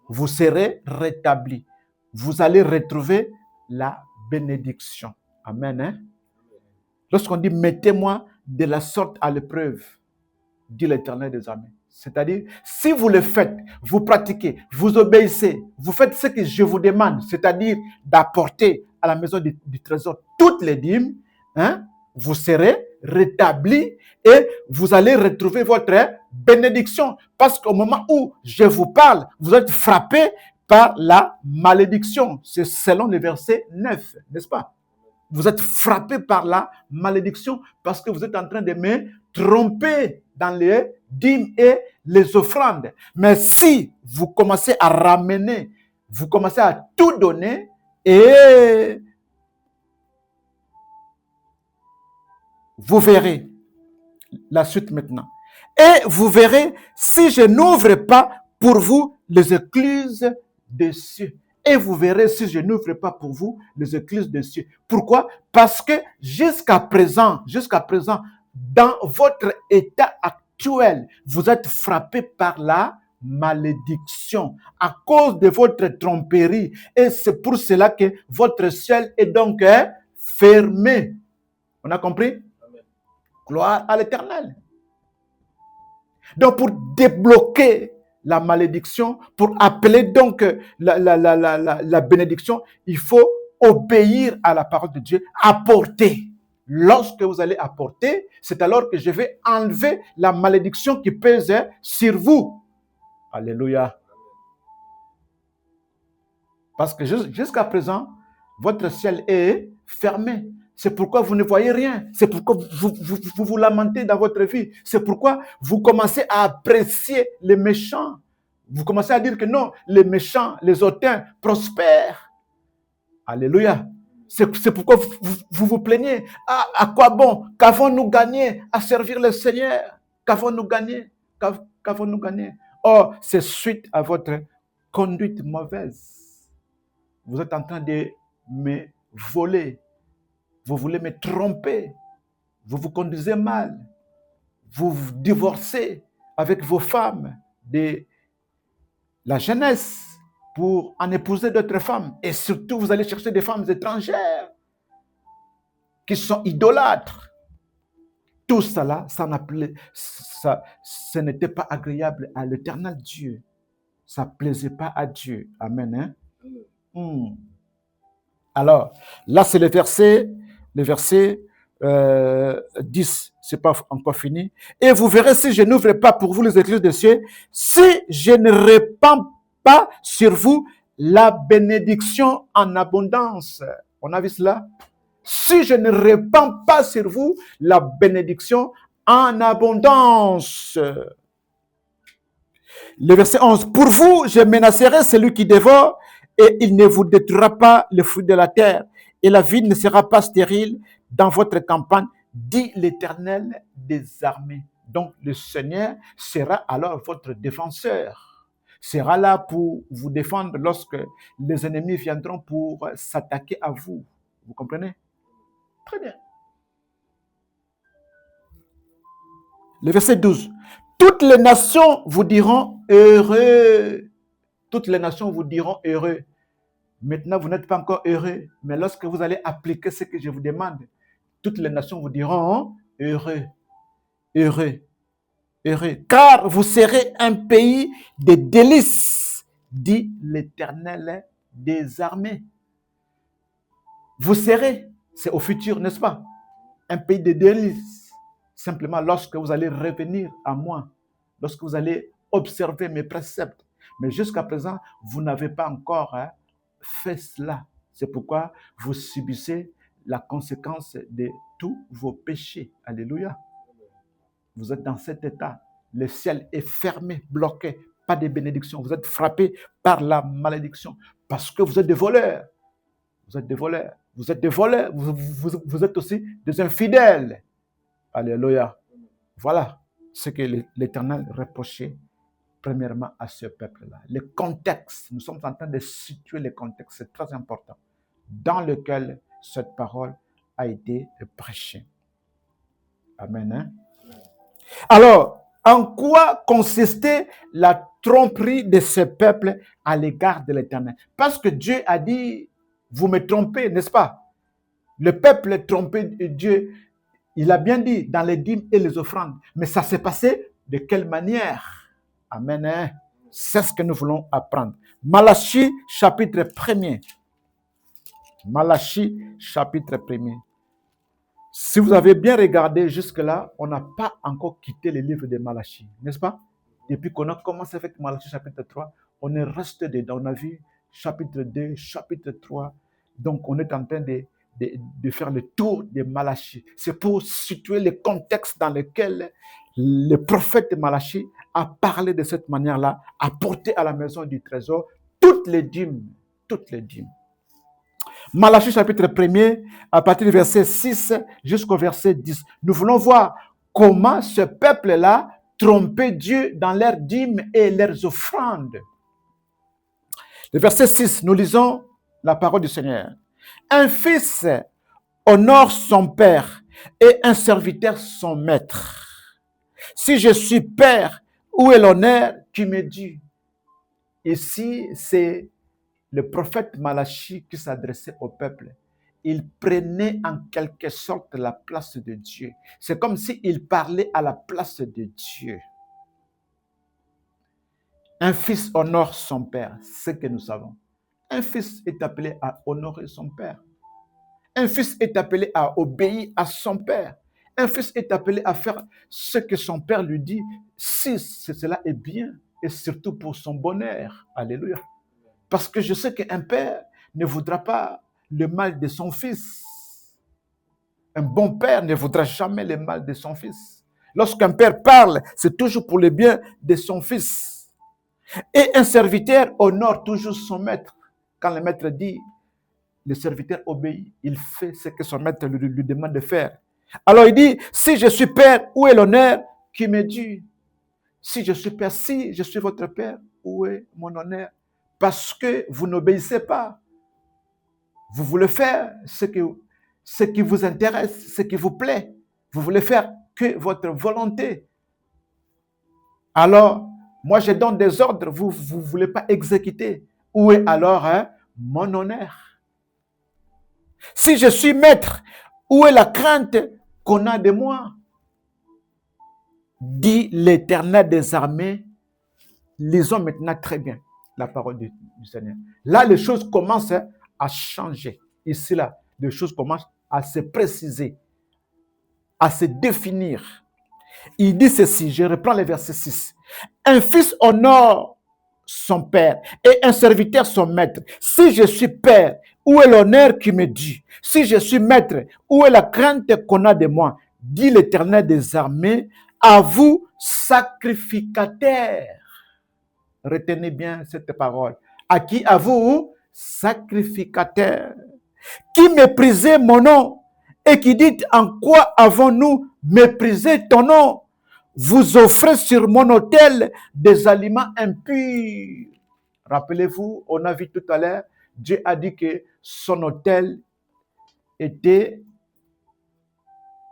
vous serez rétablis. Vous allez retrouver la bénédiction. Amen. Hein? Lorsqu'on dit mettez-moi de la sorte à l'épreuve, dit l'Éternel des armées. C'est-à-dire, si vous le faites, vous pratiquez, vous obéissez, vous faites ce que je vous demande, c'est-à-dire d'apporter à la maison du trésor toutes les dîmes, hein, vous serez rétablis et vous allez retrouver votre bénédiction. Parce qu'au moment où je vous parle, vous êtes frappés par la malédiction. C'est selon le verset 9, n'est-ce pas? Vous êtes frappés par la malédiction parce que vous êtes en train de me tromper dans les dîmes et les offrandes. Mais si vous commencez à ramener, vous commencez à tout donner et vous verrez la suite maintenant. Et vous verrez si je n'ouvre pas pour vous les écluses des cieux. Et vous verrez si je n'ouvre pas pour vous les écluses des cieux. Pourquoi? Parce que jusqu'à présent, dans votre état actuel, vous êtes frappé par la malédiction à cause de votre tromperie. Et c'est pour cela que votre ciel est donc fermé. On a compris? Amen. Gloire à l'Éternel. Donc, pour débloquer la malédiction, pour appeler donc la bénédiction, il faut obéir à la parole de Dieu, apporter. Lorsque vous allez apporter, c'est alors que je vais enlever la malédiction qui pèse sur vous. Alléluia. Parce que jusqu'à présent, votre ciel est fermé. C'est pourquoi vous ne voyez rien. C'est pourquoi vous lamentez dans votre vie. C'est pourquoi vous commencez à apprécier les méchants. Vous commencez à dire que non, les méchants, les hautains prospèrent. Alléluia. C'est pourquoi vous plaignez. Ah, à quoi bon? Qu'avons-nous gagné à servir le Seigneur? Qu'avons-nous gagné? Qu'avons-nous gagné? Or, c'est suite à votre conduite mauvaise. Vous êtes en train de me voler. Vous voulez me tromper. Vous vous conduisez mal. Vous vous divorcez avec vos femmes de la jeunesse pour en épouser d'autres femmes. Et surtout, vous allez chercher des femmes étrangères qui sont idolâtres. Tout cela, ce n'était pas agréable à l'Éternel Dieu. Ça ne plaisait pas à Dieu. Amen. Hein? Alors, là, c'est le verset 10. Ce n'est pas encore fini. Et vous verrez si je n'ouvre pas pour vous les écluses des cieux, si je ne répands pas sur vous la bénédiction en abondance. On a vu cela? Si je ne répands pas sur vous la bénédiction en abondance. Le verset 11. Pour vous, je menacerai celui qui dévore et il ne vous détruira pas le fruit de la terre. Et la vie ne sera pas stérile dans votre campagne, dit l'Éternel des armées. Donc, le Seigneur sera alors votre défenseur. Sera là pour vous défendre lorsque les ennemis viendront pour s'attaquer à vous. Vous comprenez? Très bien. Le verset 12. Toutes les nations vous diront heureux. Toutes les nations vous diront heureux. Maintenant, vous n'êtes pas encore heureux, mais lorsque vous allez appliquer ce que je vous demande, toutes les nations vous diront heureux, heureux, heureux. Car vous serez un pays de délices, dit l'Éternel des armées. Vous serez, c'est au futur, n'est-ce pas? Un pays de délices. Simplement lorsque vous allez revenir à moi, lorsque vous allez observer mes préceptes. Mais jusqu'à présent, vous n'avez pas encore fait cela. C'est pourquoi vous subissez la conséquence de tous vos péchés. Alléluia. Vous êtes dans cet état. Le ciel est fermé, bloqué, pas de bénédiction. Vous êtes frappés par la malédiction parce que vous êtes des voleurs. Vous êtes des voleurs. Vous êtes des voleurs. Vous êtes aussi des infidèles. Alléluia. Voilà ce que l'Éternel reprochait premièrement à ce peuple-là. Le contexte, nous sommes en train de situer le contexte, c'est très important, dans lequel cette parole a été prêchée. Amen. Hein? Alors, en quoi consistait la tromperie de ce peuple à l'égard de l'Éternel? Parce que Dieu a dit, vous me trompez, n'est-ce pas? Le peuple trompé Dieu, il a bien dit dans les dîmes et les offrandes, mais ça s'est passé de quelle manière? Amen. Hein? C'est ce que nous voulons apprendre. Malachie, chapitre 1er. Malachie, chapitre 1er. Si vous avez bien regardé jusque-là, on n'a pas encore quitté le livre de Malachie, n'est-ce pas? Depuis qu'on a commencé avec Malachie, chapitre 3, on est resté dedans. On a vu chapitre 2, chapitre 3. Donc, on est en train de faire le tour de Malachie. C'est pour situer le contexte dans lequel le prophète Malachie a parlé de cette manière-là, a porté à la maison du trésor toutes les dîmes. Toutes les dîmes. Malachie chapitre 1er, à partir du verset 6 jusqu'au verset 10. Nous voulons voir comment ce peuple-là trompait Dieu dans leurs dîmes et leurs offrandes. Le verset 6, nous lisons la parole du Seigneur. Un fils honore son père et un serviteur son maître. Si je suis père, où est l'honneur qui me dû? Ici, c'est le prophète Malachie qui s'adressait au peuple. Il prenait en quelque sorte la place de Dieu. C'est comme s'il parlait à la place de Dieu. Un fils honore son père, c'est ce que nous savons. Un fils est appelé à honorer son père. Un fils est appelé à obéir à son père. Un fils est appelé à faire ce que son père lui dit, si cela est bien, et surtout pour son bonheur. Alléluia. Parce que je sais qu'un père ne voudra pas le mal de son fils. Un bon père ne voudra jamais le mal de son fils. Lorsqu'un père parle, c'est toujours pour le bien de son fils. Et un serviteur honore toujours son maître. Quand le maître dit, le serviteur obéit. Il fait ce que son maître lui demande de faire. Alors il dit, si je suis père, où est l'honneur qui m'est dû? Si je suis père, si je suis votre père, où est mon honneur? Parce que vous n'obéissez pas. Vous voulez faire ce qui vous intéresse, ce qui vous plaît. Vous voulez faire que votre volonté. Alors, moi je donne des ordres, vous ne voulez pas exécuter. Où est alors mon honneur? Si je suis maître, où est la crainte qu'on a de moi? Dit l'Éternel des armées. Lisons maintenant très bien la parole du Seigneur. Là, les choses commencent à changer. Ici, là, les choses commencent à se préciser, à se définir. Il dit ceci, je reprends le verset 6. Un fils honore son père et un serviteur son maître. Si je suis père, où est l'honneur qui me dit? Si je suis maître, où est la crainte qu'on a de moi? Dit l'Éternel des armées, à vous, sacrificateurs. Retenez bien cette parole. À qui? À vous, sacrificateurs, qui méprisez mon nom et qui dites, en quoi avons-nous méprisé ton nom? Vous offrez sur mon autel des aliments impurs. Rappelez-vous, on a vu tout à l'heure, Dieu a dit que son autel était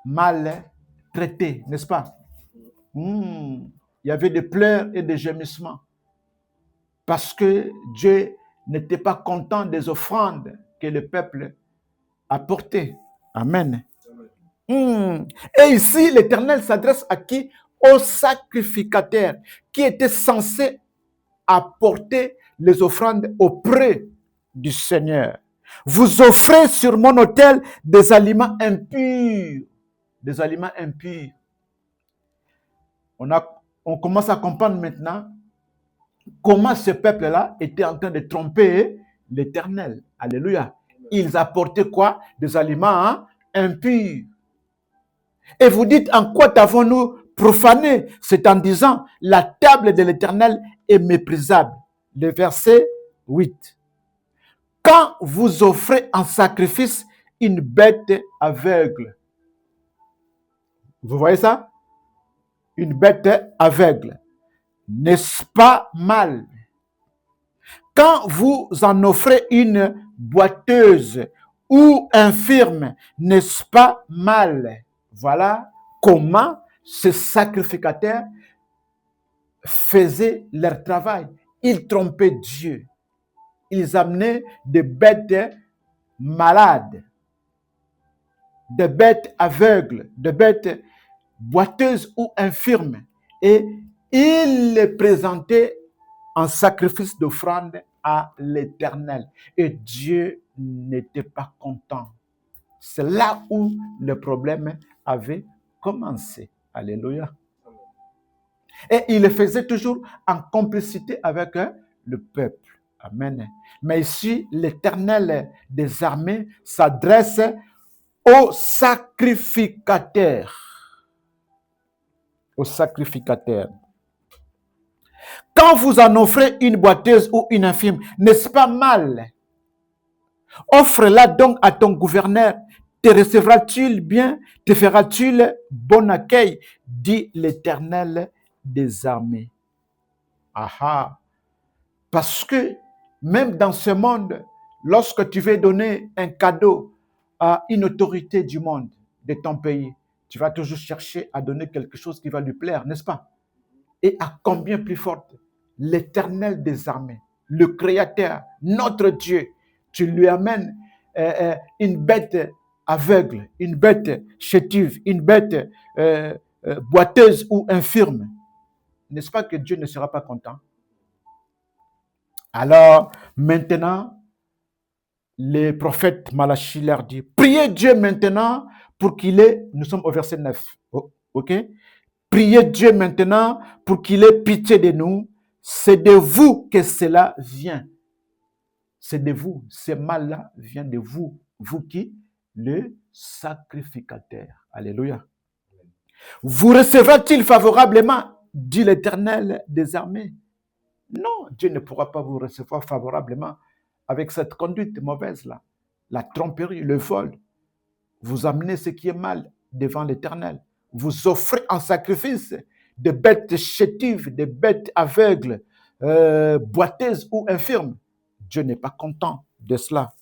mal traité, n'est-ce pas? Il y avait des pleurs et des gémissements. Parce que Dieu n'était pas content des offrandes que le peuple apportées. Amen. Et ici, l'Éternel s'adresse à qui? Aux sacrificateurs qui étaient censés apporter les offrandes auprès du Seigneur. Vous offrez sur mon autel des aliments impurs. Des aliments impurs. On commence à comprendre maintenant comment ce peuple-là était en train de tromper l'Éternel. Alléluia. Ils apportaient quoi? Des aliments impurs. Et vous dites, en quoi t'avons-nous profaner, c'est en disant, la table de l'Éternel est méprisable. Le verset 8. Quand vous offrez en sacrifice une bête aveugle. Vous voyez ça? Une bête aveugle. N'est-ce pas mal? Quand vous en offrez une boiteuse ou infirme, n'est-ce pas mal? Voilà comment ces sacrificateurs faisaient leur travail. Ils trompaient Dieu. Ils amenaient des bêtes malades, des bêtes aveugles, des bêtes boiteuses ou infirmes. Et ils les présentaient en sacrifice d'offrande à l'Éternel. Et Dieu n'était pas content. C'est là où le problème avait commencé. Alléluia. Et il le faisait toujours en complicité avec le peuple. Amen. Mais ici, l'Éternel des armées s'adresse aux sacrificateurs. Aux sacrificateurs. Quand vous en offrez une boiteuse ou une infirme, n'est-ce pas mal? Offre-la donc à ton gouverneur. Te recevra-t-il bien? Te fera-t-il bon accueil? Dit l'Éternel des armées. Aha. Parce que même dans ce monde, lorsque tu veux donner un cadeau à une autorité du monde, de ton pays, tu vas toujours chercher à donner quelque chose qui va lui plaire, n'est-ce pas? Et à combien plus forte? L'Éternel des armées, le Créateur, notre Dieu, tu lui amènes une bête aveugle, une bête chétive, une bête boiteuse ou infirme. N'est-ce pas que Dieu ne sera pas content? Alors, maintenant, le prophète Malachi leur dit, priez Dieu maintenant pour qu'il ait, nous sommes au verset 9, ok? Priez Dieu maintenant pour qu'il ait pitié de nous. C'est de vous que cela vient. C'est de vous. Ce mal-là vient de vous. Vous qui? Le sacrificateur. Alléluia. Vous recevra-t-il favorablement? Dit l'Éternel des armées. Non, Dieu ne pourra pas vous recevoir favorablement avec cette conduite mauvaise-là. La tromperie, le vol. Vous amenez ce qui est mal devant l'Éternel. Vous offrez en sacrifice des bêtes chétives, des bêtes aveugles, boiteuses ou infirmes. Dieu n'est pas content de cela.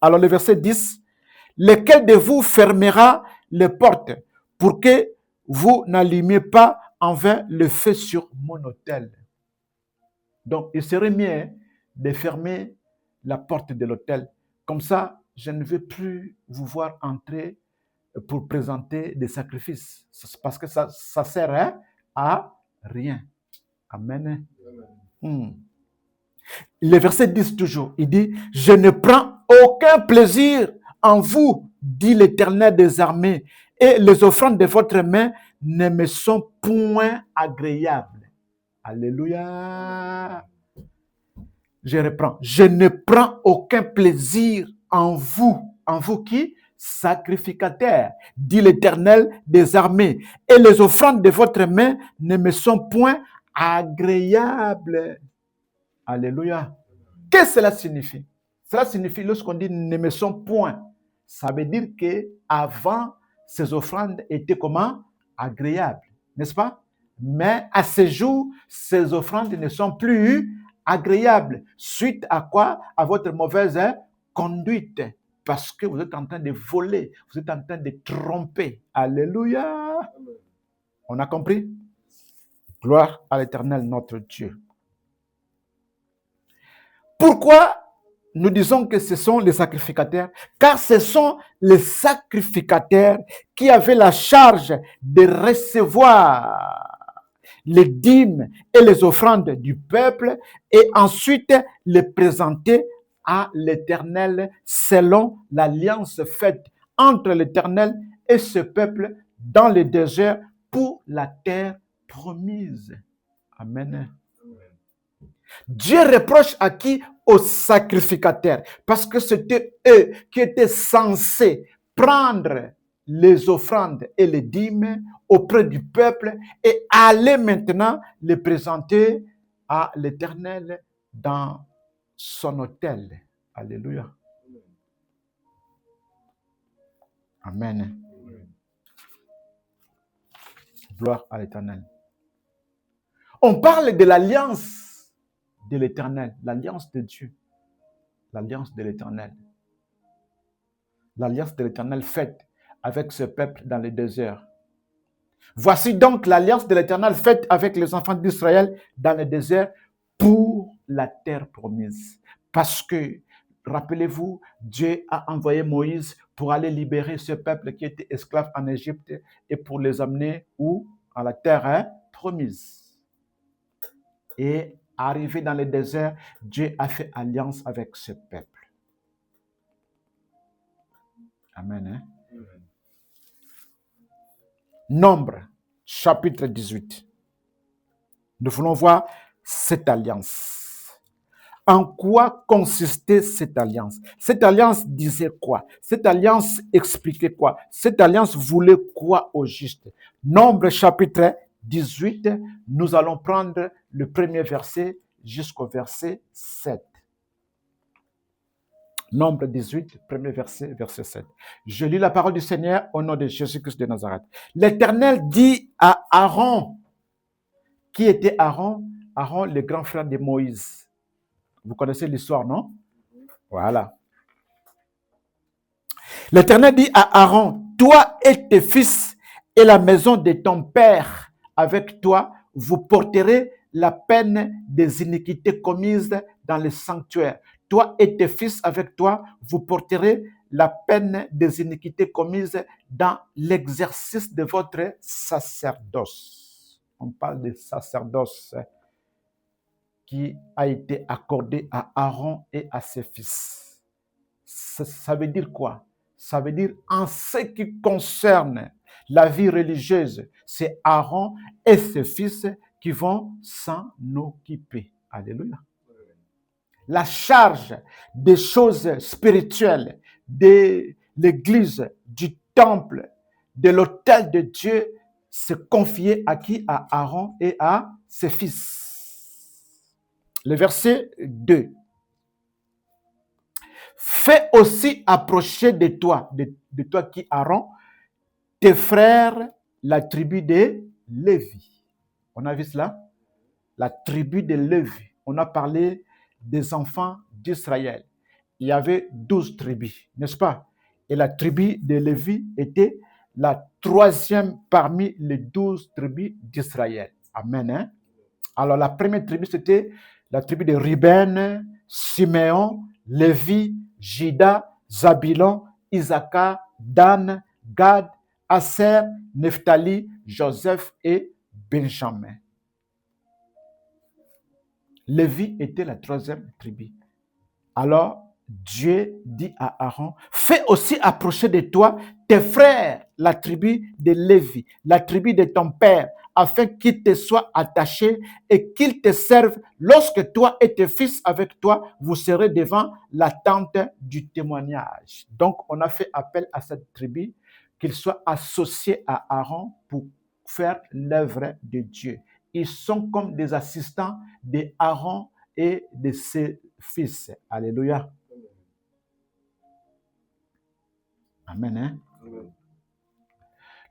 Alors le verset 10, lequel de vous fermera les portes pour que vous n'allumiez pas en vain le feu sur mon autel? Donc il serait mieux de fermer la porte de l'autel. Comme ça, je ne veux plus vous voir entrer pour présenter des sacrifices. Parce que ça sert à rien. Amen. Le verset 10 toujours, il dit, je ne prends aucun plaisir en vous, dit l'Éternel des armées, et les offrandes de votre main ne me sont point agréables. Alléluia. Je reprends. Je ne prends aucun plaisir en vous. En vous qui? Sacrificateurs, dit l'Éternel des armées. Et les offrandes de votre main ne me sont point agréables. Alléluia. Qu'est-ce que cela signifie? Cela signifie, lorsqu'on dit ne me sont point, ça veut dire qu'avant, ces offrandes étaient comment? Agréables, n'est-ce pas? Mais à ce jour, ces offrandes ne sont plus agréable. Suite à quoi? À votre mauvaise conduite. Parce que vous êtes en train de voler. Vous êtes en train de tromper. Alléluia. On a compris? Gloire à l'Éternel, notre Dieu. Pourquoi nous disons que ce sont les sacrificateurs? Car ce sont les sacrificateurs qui avaient la charge de recevoir les dîmes et les offrandes du peuple et ensuite les présenter à l'Éternel selon l'alliance faite entre l'Éternel et ce peuple dans le désert pour la terre promise. Amen. Dieu reproche à qui? Aux sacrificateurs, parce que c'était eux qui étaient censés prendre les offrandes et les dîmes auprès du peuple et allez maintenant les présenter à l'Éternel dans son autel. Alléluia. Amen. Gloire à l'Éternel. On parle de l'alliance de l'Éternel, l'alliance de Dieu, l'alliance de l'Éternel. L'alliance de l'Éternel faite avec ce peuple dans le désert. Voici donc l'alliance de l'Éternel faite avec les enfants d'Israël dans le désert pour la terre promise. Parce que, rappelez-vous, Dieu a envoyé Moïse pour aller libérer ce peuple qui était esclave en Égypte et pour les amener où? À la terre promise. Et arrivé dans le désert, Dieu a fait alliance avec ce peuple. Amen. Nombre, chapitre 18. Nous voulons voir cette alliance. En quoi consistait cette alliance? Cette alliance disait quoi? Cette alliance expliquait quoi? Cette alliance voulait quoi au juste? Nombre, chapitre 18, nous allons prendre le premier verset jusqu'au verset 7. Nombre 18, premier verset, verset 7. Je lis la parole du Seigneur au nom de Jésus-Christ de Nazareth. L'Éternel dit à Aaron. Qui était Aaron? Aaron, le grand frère de Moïse. Vous connaissez l'histoire, non? Voilà. L'Éternel dit à Aaron, toi et tes fils et la maison de ton père avec toi, vous porterez la peine des iniquités commises dans le sanctuaire. Toi et tes fils avec toi, vous porterez la peine des iniquités commises dans l'exercice de votre sacerdoce. On parle de sacerdoce qui a été accordé à Aaron et à ses fils. Ça veut dire quoi? Ça veut dire en ce qui concerne la vie religieuse, c'est Aaron et ses fils qui vont s'en occuper. Alléluia. La charge des choses spirituelles, de l'église, du temple, de l'autel de Dieu, c'est confié à qui? À Aaron et à ses fils. Le verset 2. Fais aussi approcher de toi qui Aaron, tes frères, la tribu de Lévi. On a vu cela? La tribu de Lévi. On a parlé des enfants d'Israël. Il y avait 12 tribus, n'est-ce pas? Et la tribu de Lévi était la troisième parmi les 12 tribus d'Israël. Amen. Hein? Alors la première tribu, c'était la tribu de Ruben, Siméon, Lévi, Juda, Zabulon, Issachar, Dan, Gad, Aser, Nephtali, Joseph et Benjamin. Lévi était la troisième tribu. Alors, Dieu dit à Aaron, fais aussi approcher de toi tes frères, la tribu de Lévi, la tribu de ton père, afin qu'ils te soient attachés et qu'ils te servent lorsque toi et tes fils avec toi, vous serez devant la tente du témoignage. Donc, on a fait appel à cette tribu qu'ils soient associés à Aaron pour faire l'œuvre de Dieu. Ils sont comme des assistants d'Aaron et de ses fils. Alléluia. Amen. Hein? Amen.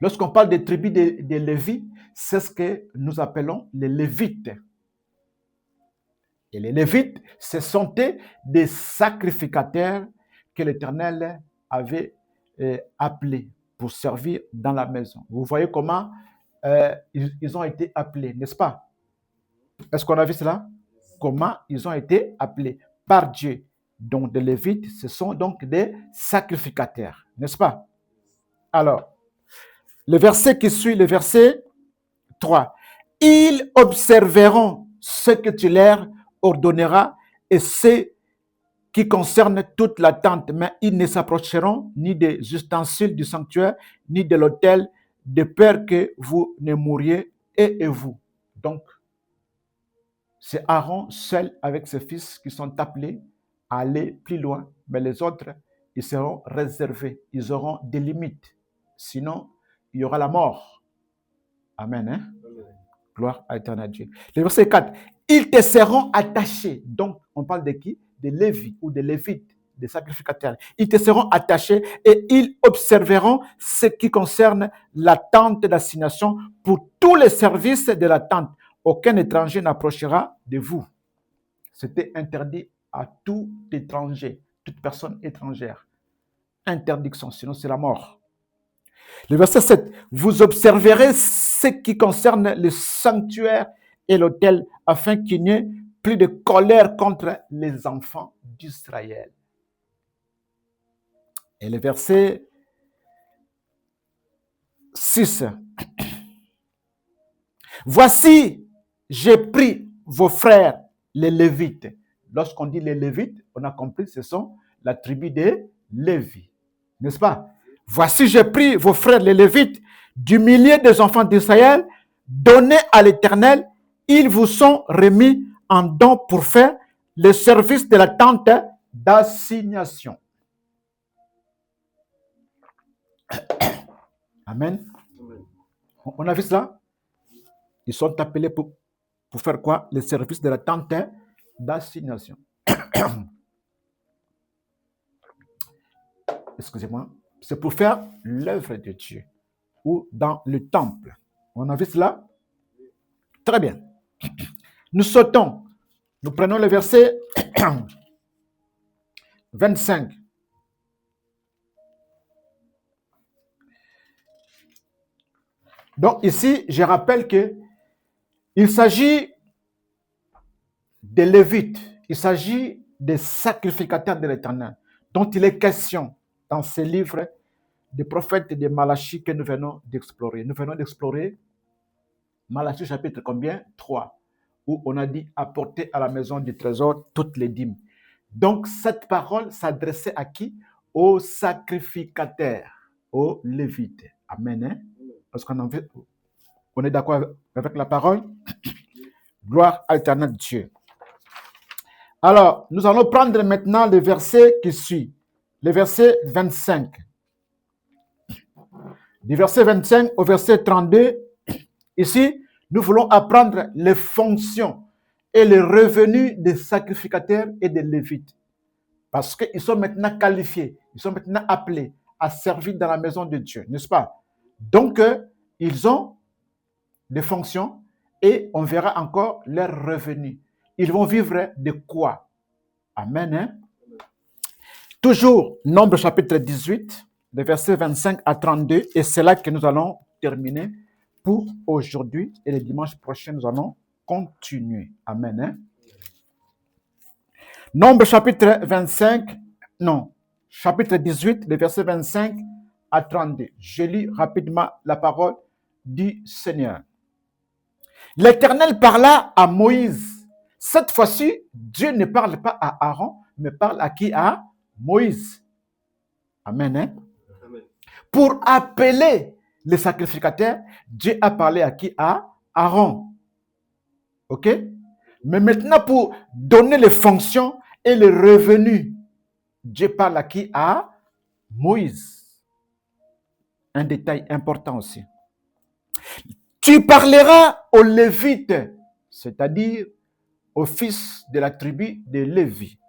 Lorsqu'on parle des tribus de Lévi, c'est ce que nous appelons les Lévites. Et les Lévites, ce sont des sacrificateurs que l'Éternel avait appelés pour servir dans la maison. Vous voyez comment ils ont été appelés, n'est-ce pas? Est-ce qu'on a vu cela? Comment ils ont été appelés par Dieu. Donc, des Lévites, ce sont donc des sacrificateurs, n'est-ce pas? Alors, le verset qui suit, le verset 3. Ils observeront ce que tu leur ordonneras et ce qui concerne toute la tente, mais ils ne s'approcheront ni des ustensiles du sanctuaire, ni de l'autel, de peur que vous ne mouriez, et vous. Donc, c'est Aaron seul avec ses fils qui sont appelés aller plus loin, mais les autres, ils seront réservés, ils auront des limites. Sinon, il y aura la mort. Amen. Hein? Gloire à l'éternel Dieu. Le verset 4. Ils te seront attachés. Donc, on parle de qui? Des Lévites ou des Lévites, des sacrificateurs. Ils te seront attachés et ils observeront ce qui concerne la tente d'assignation pour tous les services de la tente. Aucun étranger n'approchera de vous. C'était interdit à tout étranger, toute personne étrangère. Interdiction, sinon c'est la mort. Le verset 7. Vous observerez ce qui concerne le sanctuaire et l'autel, afin qu'il n'y ait plus de colère contre les enfants d'Israël. Et le verset 6. Voici, j'ai pris vos frères, les Lévites. Lorsqu'on dit les Lévites, on a compris, ce sont la tribu des Lévi. N'est-ce pas? Voici, j'ai pris vos frères, les Lévites, du milieu des enfants d'Israël, donnés à l'Éternel. Ils vous sont remis en don pour faire le service de la tente d'assignation. Amen. On a vu cela? Ils sont appelés pour faire quoi? Le service de la tente d'assignation. Excusez-moi. C'est pour faire l'œuvre de Dieu ou dans le temple. On a vu cela? Très bien. Nous sautons. Nous prenons le verset 25. Donc ici, je rappelle que il s'agit des Lévites, il s'agit des sacrificateurs de l'Éternel, dont il est question dans ce livre des prophètes de Malachie que nous venons d'explorer. Nous venons d'explorer Malachie chapitre combien? 3, où on a dit apporter à la maison du trésor toutes les dîmes. Donc cette parole s'adressait à qui? Aux sacrificateurs, aux Lévites. Amen. Hein? Parce qu'on est d'accord avec la parole? Gloire à l'éternel Dieu. Alors, nous allons prendre maintenant le verset qui suit, le verset 25. Du verset 25 au verset 32, ici, nous voulons apprendre les fonctions et les revenus des sacrificateurs et des Lévites. Parce qu'ils sont maintenant qualifiés, ils sont maintenant appelés à servir dans la maison de Dieu, n'est-ce pas? Donc, ils ont des fonctions et on verra encore leurs revenus. Ils vont vivre de quoi? Amen. Hein? Toujours, Nombre chapitre 18, les versets 25 à 32, et c'est là que nous allons terminer pour aujourd'hui. Et le dimanche prochain, nous allons continuer. Amen. Hein? Nombre chapitre 18, les versets 25 à 32. Je lis rapidement la parole du Seigneur. L'Éternel parla à Moïse. Cette fois-ci, Dieu ne parle pas à Aaron, mais parle à qui? À Moïse. Amen. Hein? Amen. Pour appeler les sacrificateurs, Dieu a parlé à qui? À Aaron. OK? Mais maintenant, pour donner les fonctions et les revenus, Dieu parle à qui? À Moïse. Un détail important aussi. Tu parleras aux Lévites, c'est-à-dire aux fils de la tribu de Lévi,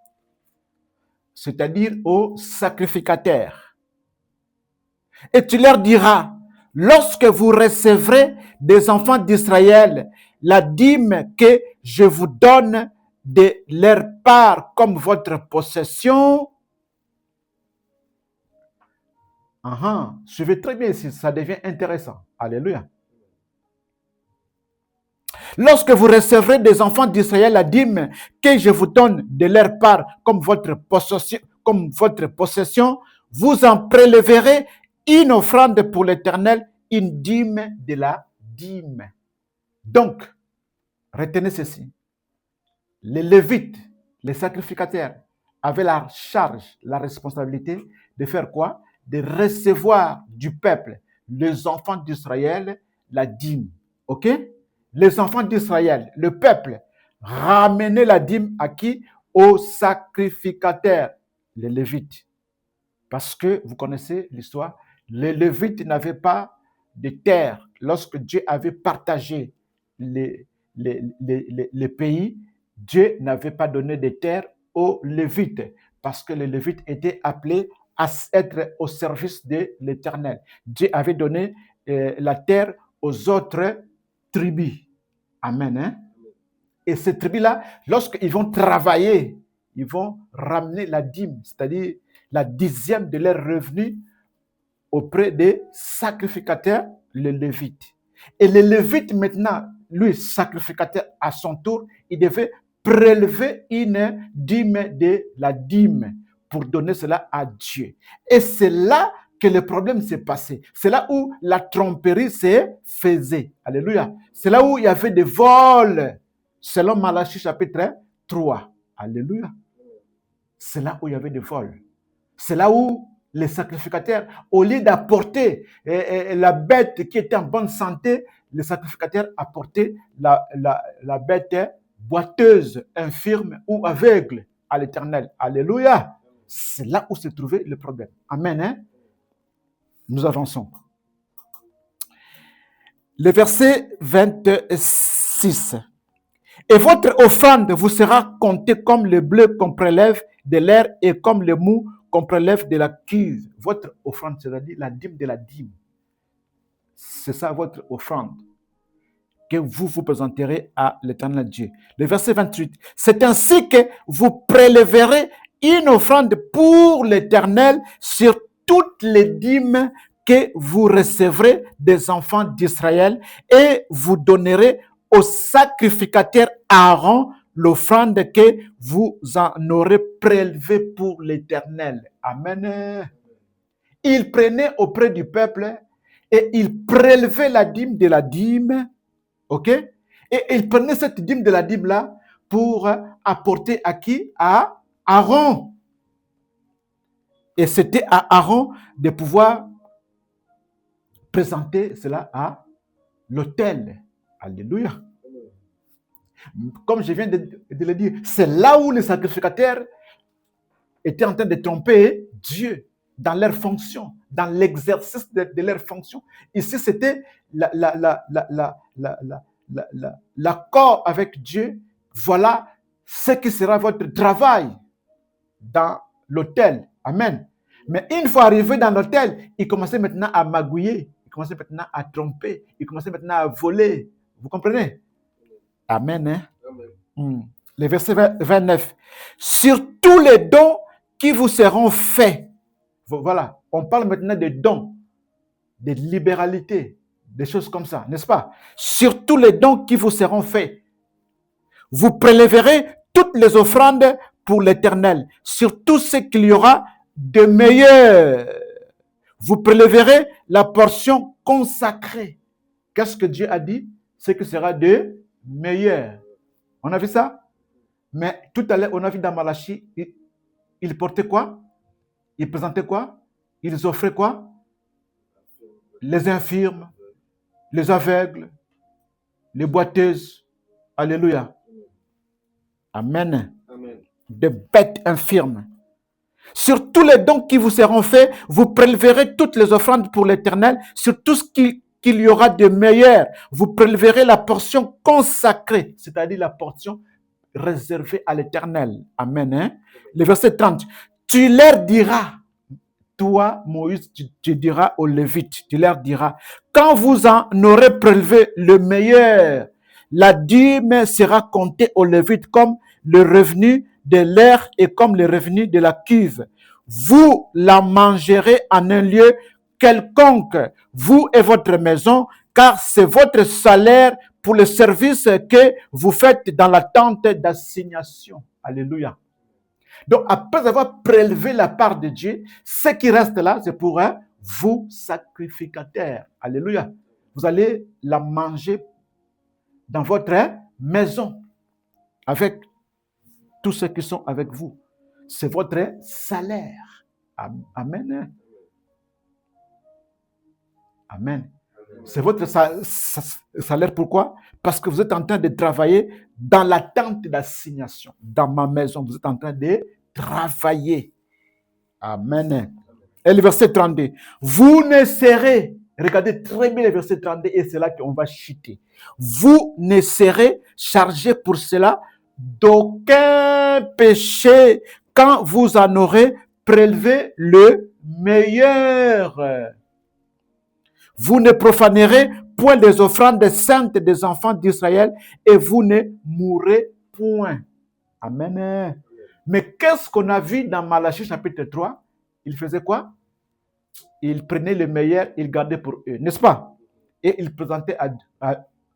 c'est-à-dire aux sacrificateurs. Et tu leur diras, lorsque vous recevrez des enfants d'Israël, la dîme que je vous donne de leur part comme votre possession. Suivez très bien ici, ça devient intéressant. Alléluia. Lorsque vous recevrez des enfants d'Israël la dîme que je vous donne de leur part comme votre possession, vous en prélèverez une offrande pour l'Éternel, une dîme de la dîme. Donc, retenez ceci. Les Lévites, les sacrificateurs, avaient la charge, la responsabilité de faire quoi? De recevoir du peuple, les enfants d'Israël, la dîme. OK? Les enfants d'Israël, le peuple, ramenaient la dîme à qui? Aux sacrificateurs, les Lévites. Parce que vous connaissez l'histoire, Les Lévites n'avaient pas de terre. Lorsque Dieu avait partagé les pays, Dieu n'avait pas donné de terre aux Lévites parce que les Lévites étaient appelés à être au service de l'Éternel. Dieu avait donné la terre aux autres tribus. Amen. Hein? Et ces tribus-là, lorsqu'ils vont travailler, ils vont ramener la dîme, c'est-à-dire la 10e de leur revenu auprès des sacrificateurs, les Lévites. Et les Lévites, maintenant, lui, sacrificateur à son tour, il devait prélever une dîme de la dîme pour donner cela à Dieu. Et c'est là que le problème s'est passé. C'est là où la tromperie s'est faisait. Alléluia. C'est là où il y avait des vols, selon Malachie chapitre 3. Alléluia. C'est là où il y avait des vols. C'est là où les sacrificateurs, au lieu d'apporter la bête qui était en bonne santé, les sacrificateurs apportaient la bête boiteuse, infirme ou aveugle à l'Éternel. Alléluia. C'est là où se trouvait le problème. Amen. Hein? Nous avançons. Le verset 26. Et votre offrande vous sera comptée comme le bleu qu'on prélève de l'air et comme le mou qu'on prélève de la cuve. Votre offrande, c'est-à-dire la dîme de la dîme. C'est ça votre offrande que vous vous présenterez à l'Éternel Dieu. Le verset 28. C'est ainsi que vous prélèverez une offrande pour l'Éternel sur toutes les dîmes que vous recevrez des enfants d'Israël et vous donnerez au sacrificateur Aaron l'offrande que vous en aurez prélevée pour l'Éternel. Amen. Il prenait auprès du peuple et il prélevait la dîme de la dîme. OK? Et il prenait cette dîme de la dîme-là pour apporter à qui? À Aaron. Et c'était à Aaron de pouvoir présenter cela à l'autel. Alléluia. Comme je viens de le dire, c'est là où les sacrificateurs étaient en train de tromper Dieu dans leur fonction, dans l'exercice de leur fonction. Ici, c'était l'accord avec Dieu. Voilà ce qui sera votre travail dans l'autel. Amen. Mais une fois arrivé dans l'autel, il commençait maintenant à magouiller, il commençait maintenant à tromper, il commençait maintenant à voler. Vous comprenez? Amen. Hein? Amen. Le verset 29. Sur tous les dons qui vous seront faits. Voilà, on parle maintenant des dons, de libéralité, des choses comme ça, n'est-ce pas? Sur tous les dons qui vous seront faits. Vous prélèverez toutes les offrandes pour l'Éternel, sur tout ce qu'il y aura de meilleur. Vous prélèverez la portion consacrée. Qu'est-ce que Dieu a dit? Ce qui sera de meilleur. On a vu ça? Mais tout à l'heure, on a vu dans Malachie, il portait quoi? Il présentait quoi? Ils offraient quoi? Les infirmes, les aveugles, les boiteuses. Alléluia. Amen. Amen. Des bêtes infirmes. Sur tous les dons qui vous seront faits, vous prélèverez toutes les offrandes pour l'Éternel, sur tout ce qu'il y aura de meilleur. Vous prélèverez la portion consacrée, c'est-à-dire la portion réservée à l'Éternel. Amen. Hein? Le verset 30. Tu leur diras, toi, Moïse, tu diras aux Lévites, tu leur diras, quand vous en aurez prélevé le meilleur, la dîme sera comptée aux Lévites comme le revenu de l'air et comme le revenu de la cuve. Vous la mangerez en un lieu quelconque, vous et votre maison, car c'est votre salaire pour le service que vous faites dans la tente d'assignation. Alléluia. Donc, après avoir prélevé la part de Dieu, ce qui reste là, c'est pour vous, sacrificateurs. Alléluia. Vous allez la manger dans votre maison avec tous ceux qui sont avec vous. C'est votre salaire. Amen. Amen. C'est votre salaire. Pourquoi? Parce que vous êtes en train de travailler dans la tente d'assignation. Dans ma maison, vous êtes en train de travailler. Amen. Et le verset 32. Vous ne serez, regardez très bien le verset 32, et c'est là qu'on va chuter. Vous ne serez chargés pour cela d'aucun péché quand vous en aurez prélevé le meilleur. Vous ne profanerez point les offrandes saintes des enfants d'Israël et vous ne mourrez point. Amen. Mais qu'est-ce qu'on a vu dans Malachie chapitre 3? Il faisait quoi? Il prenait le meilleur, il gardait pour eux, n'est-ce pas? Et il présentait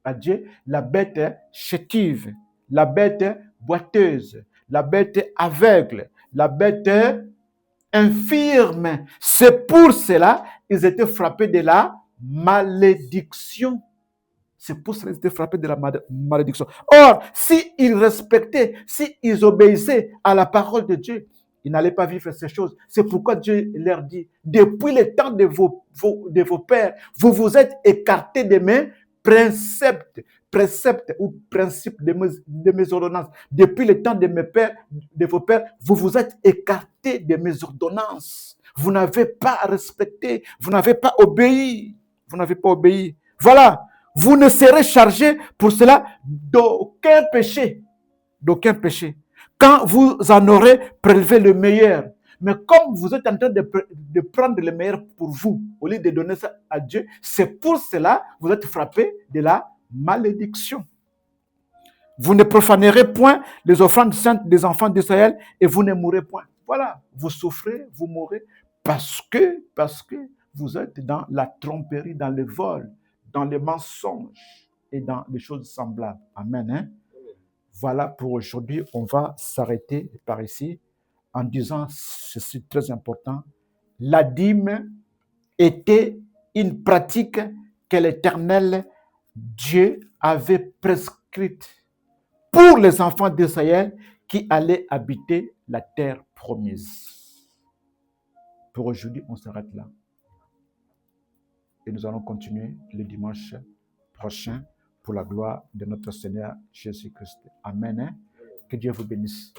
à Dieu la bête chétive, la bête boiteuse, la bête aveugle, la bête infirme. C'est pour cela qu'ils étaient frappés de la malédiction. C'est pour cela qu'ils étaient frappés de la malédiction. Or, s'ils respectaient, s'ils obéissaient à la parole de Dieu, ils n'allaient pas vivre ces choses. C'est pourquoi Dieu leur dit, depuis le temps de vos pères, vous vous êtes écartés de mes préceptes ou principes de mes ordonnances. Depuis le temps de vos pères, vous vous êtes écartés de mes ordonnances. Vous n'avez pas respecté, vous n'avez pas obéi. Vous n'avez pas obéi. Voilà. Vous ne serez chargés pour cela d'aucun péché. D'aucun péché. Quand vous en aurez prélevé le meilleur. Mais comme vous êtes en train de prendre le meilleur pour vous, au lieu de donner ça à Dieu, c'est pour cela que vous êtes frappés de la malédiction. Vous ne profanerez point les offrandes saintes des enfants d'Israël et vous ne mourrez point. Voilà, vous souffrez, vous mourrez parce que vous êtes dans la tromperie, dans le vol, dans les mensonges et dans les choses semblables. Amen. Hein? Voilà pour aujourd'hui. On va s'arrêter par ici en disant ceci très important. La dîme était une pratique que l'Éternel Dieu avait prescrite pour les enfants d'Israël qui allaient habiter la terre promise. Pour aujourd'hui, on s'arrête là. Et nous allons continuer le dimanche prochain pour la gloire de notre Seigneur Jésus-Christ. Amen. Que Dieu vous bénisse.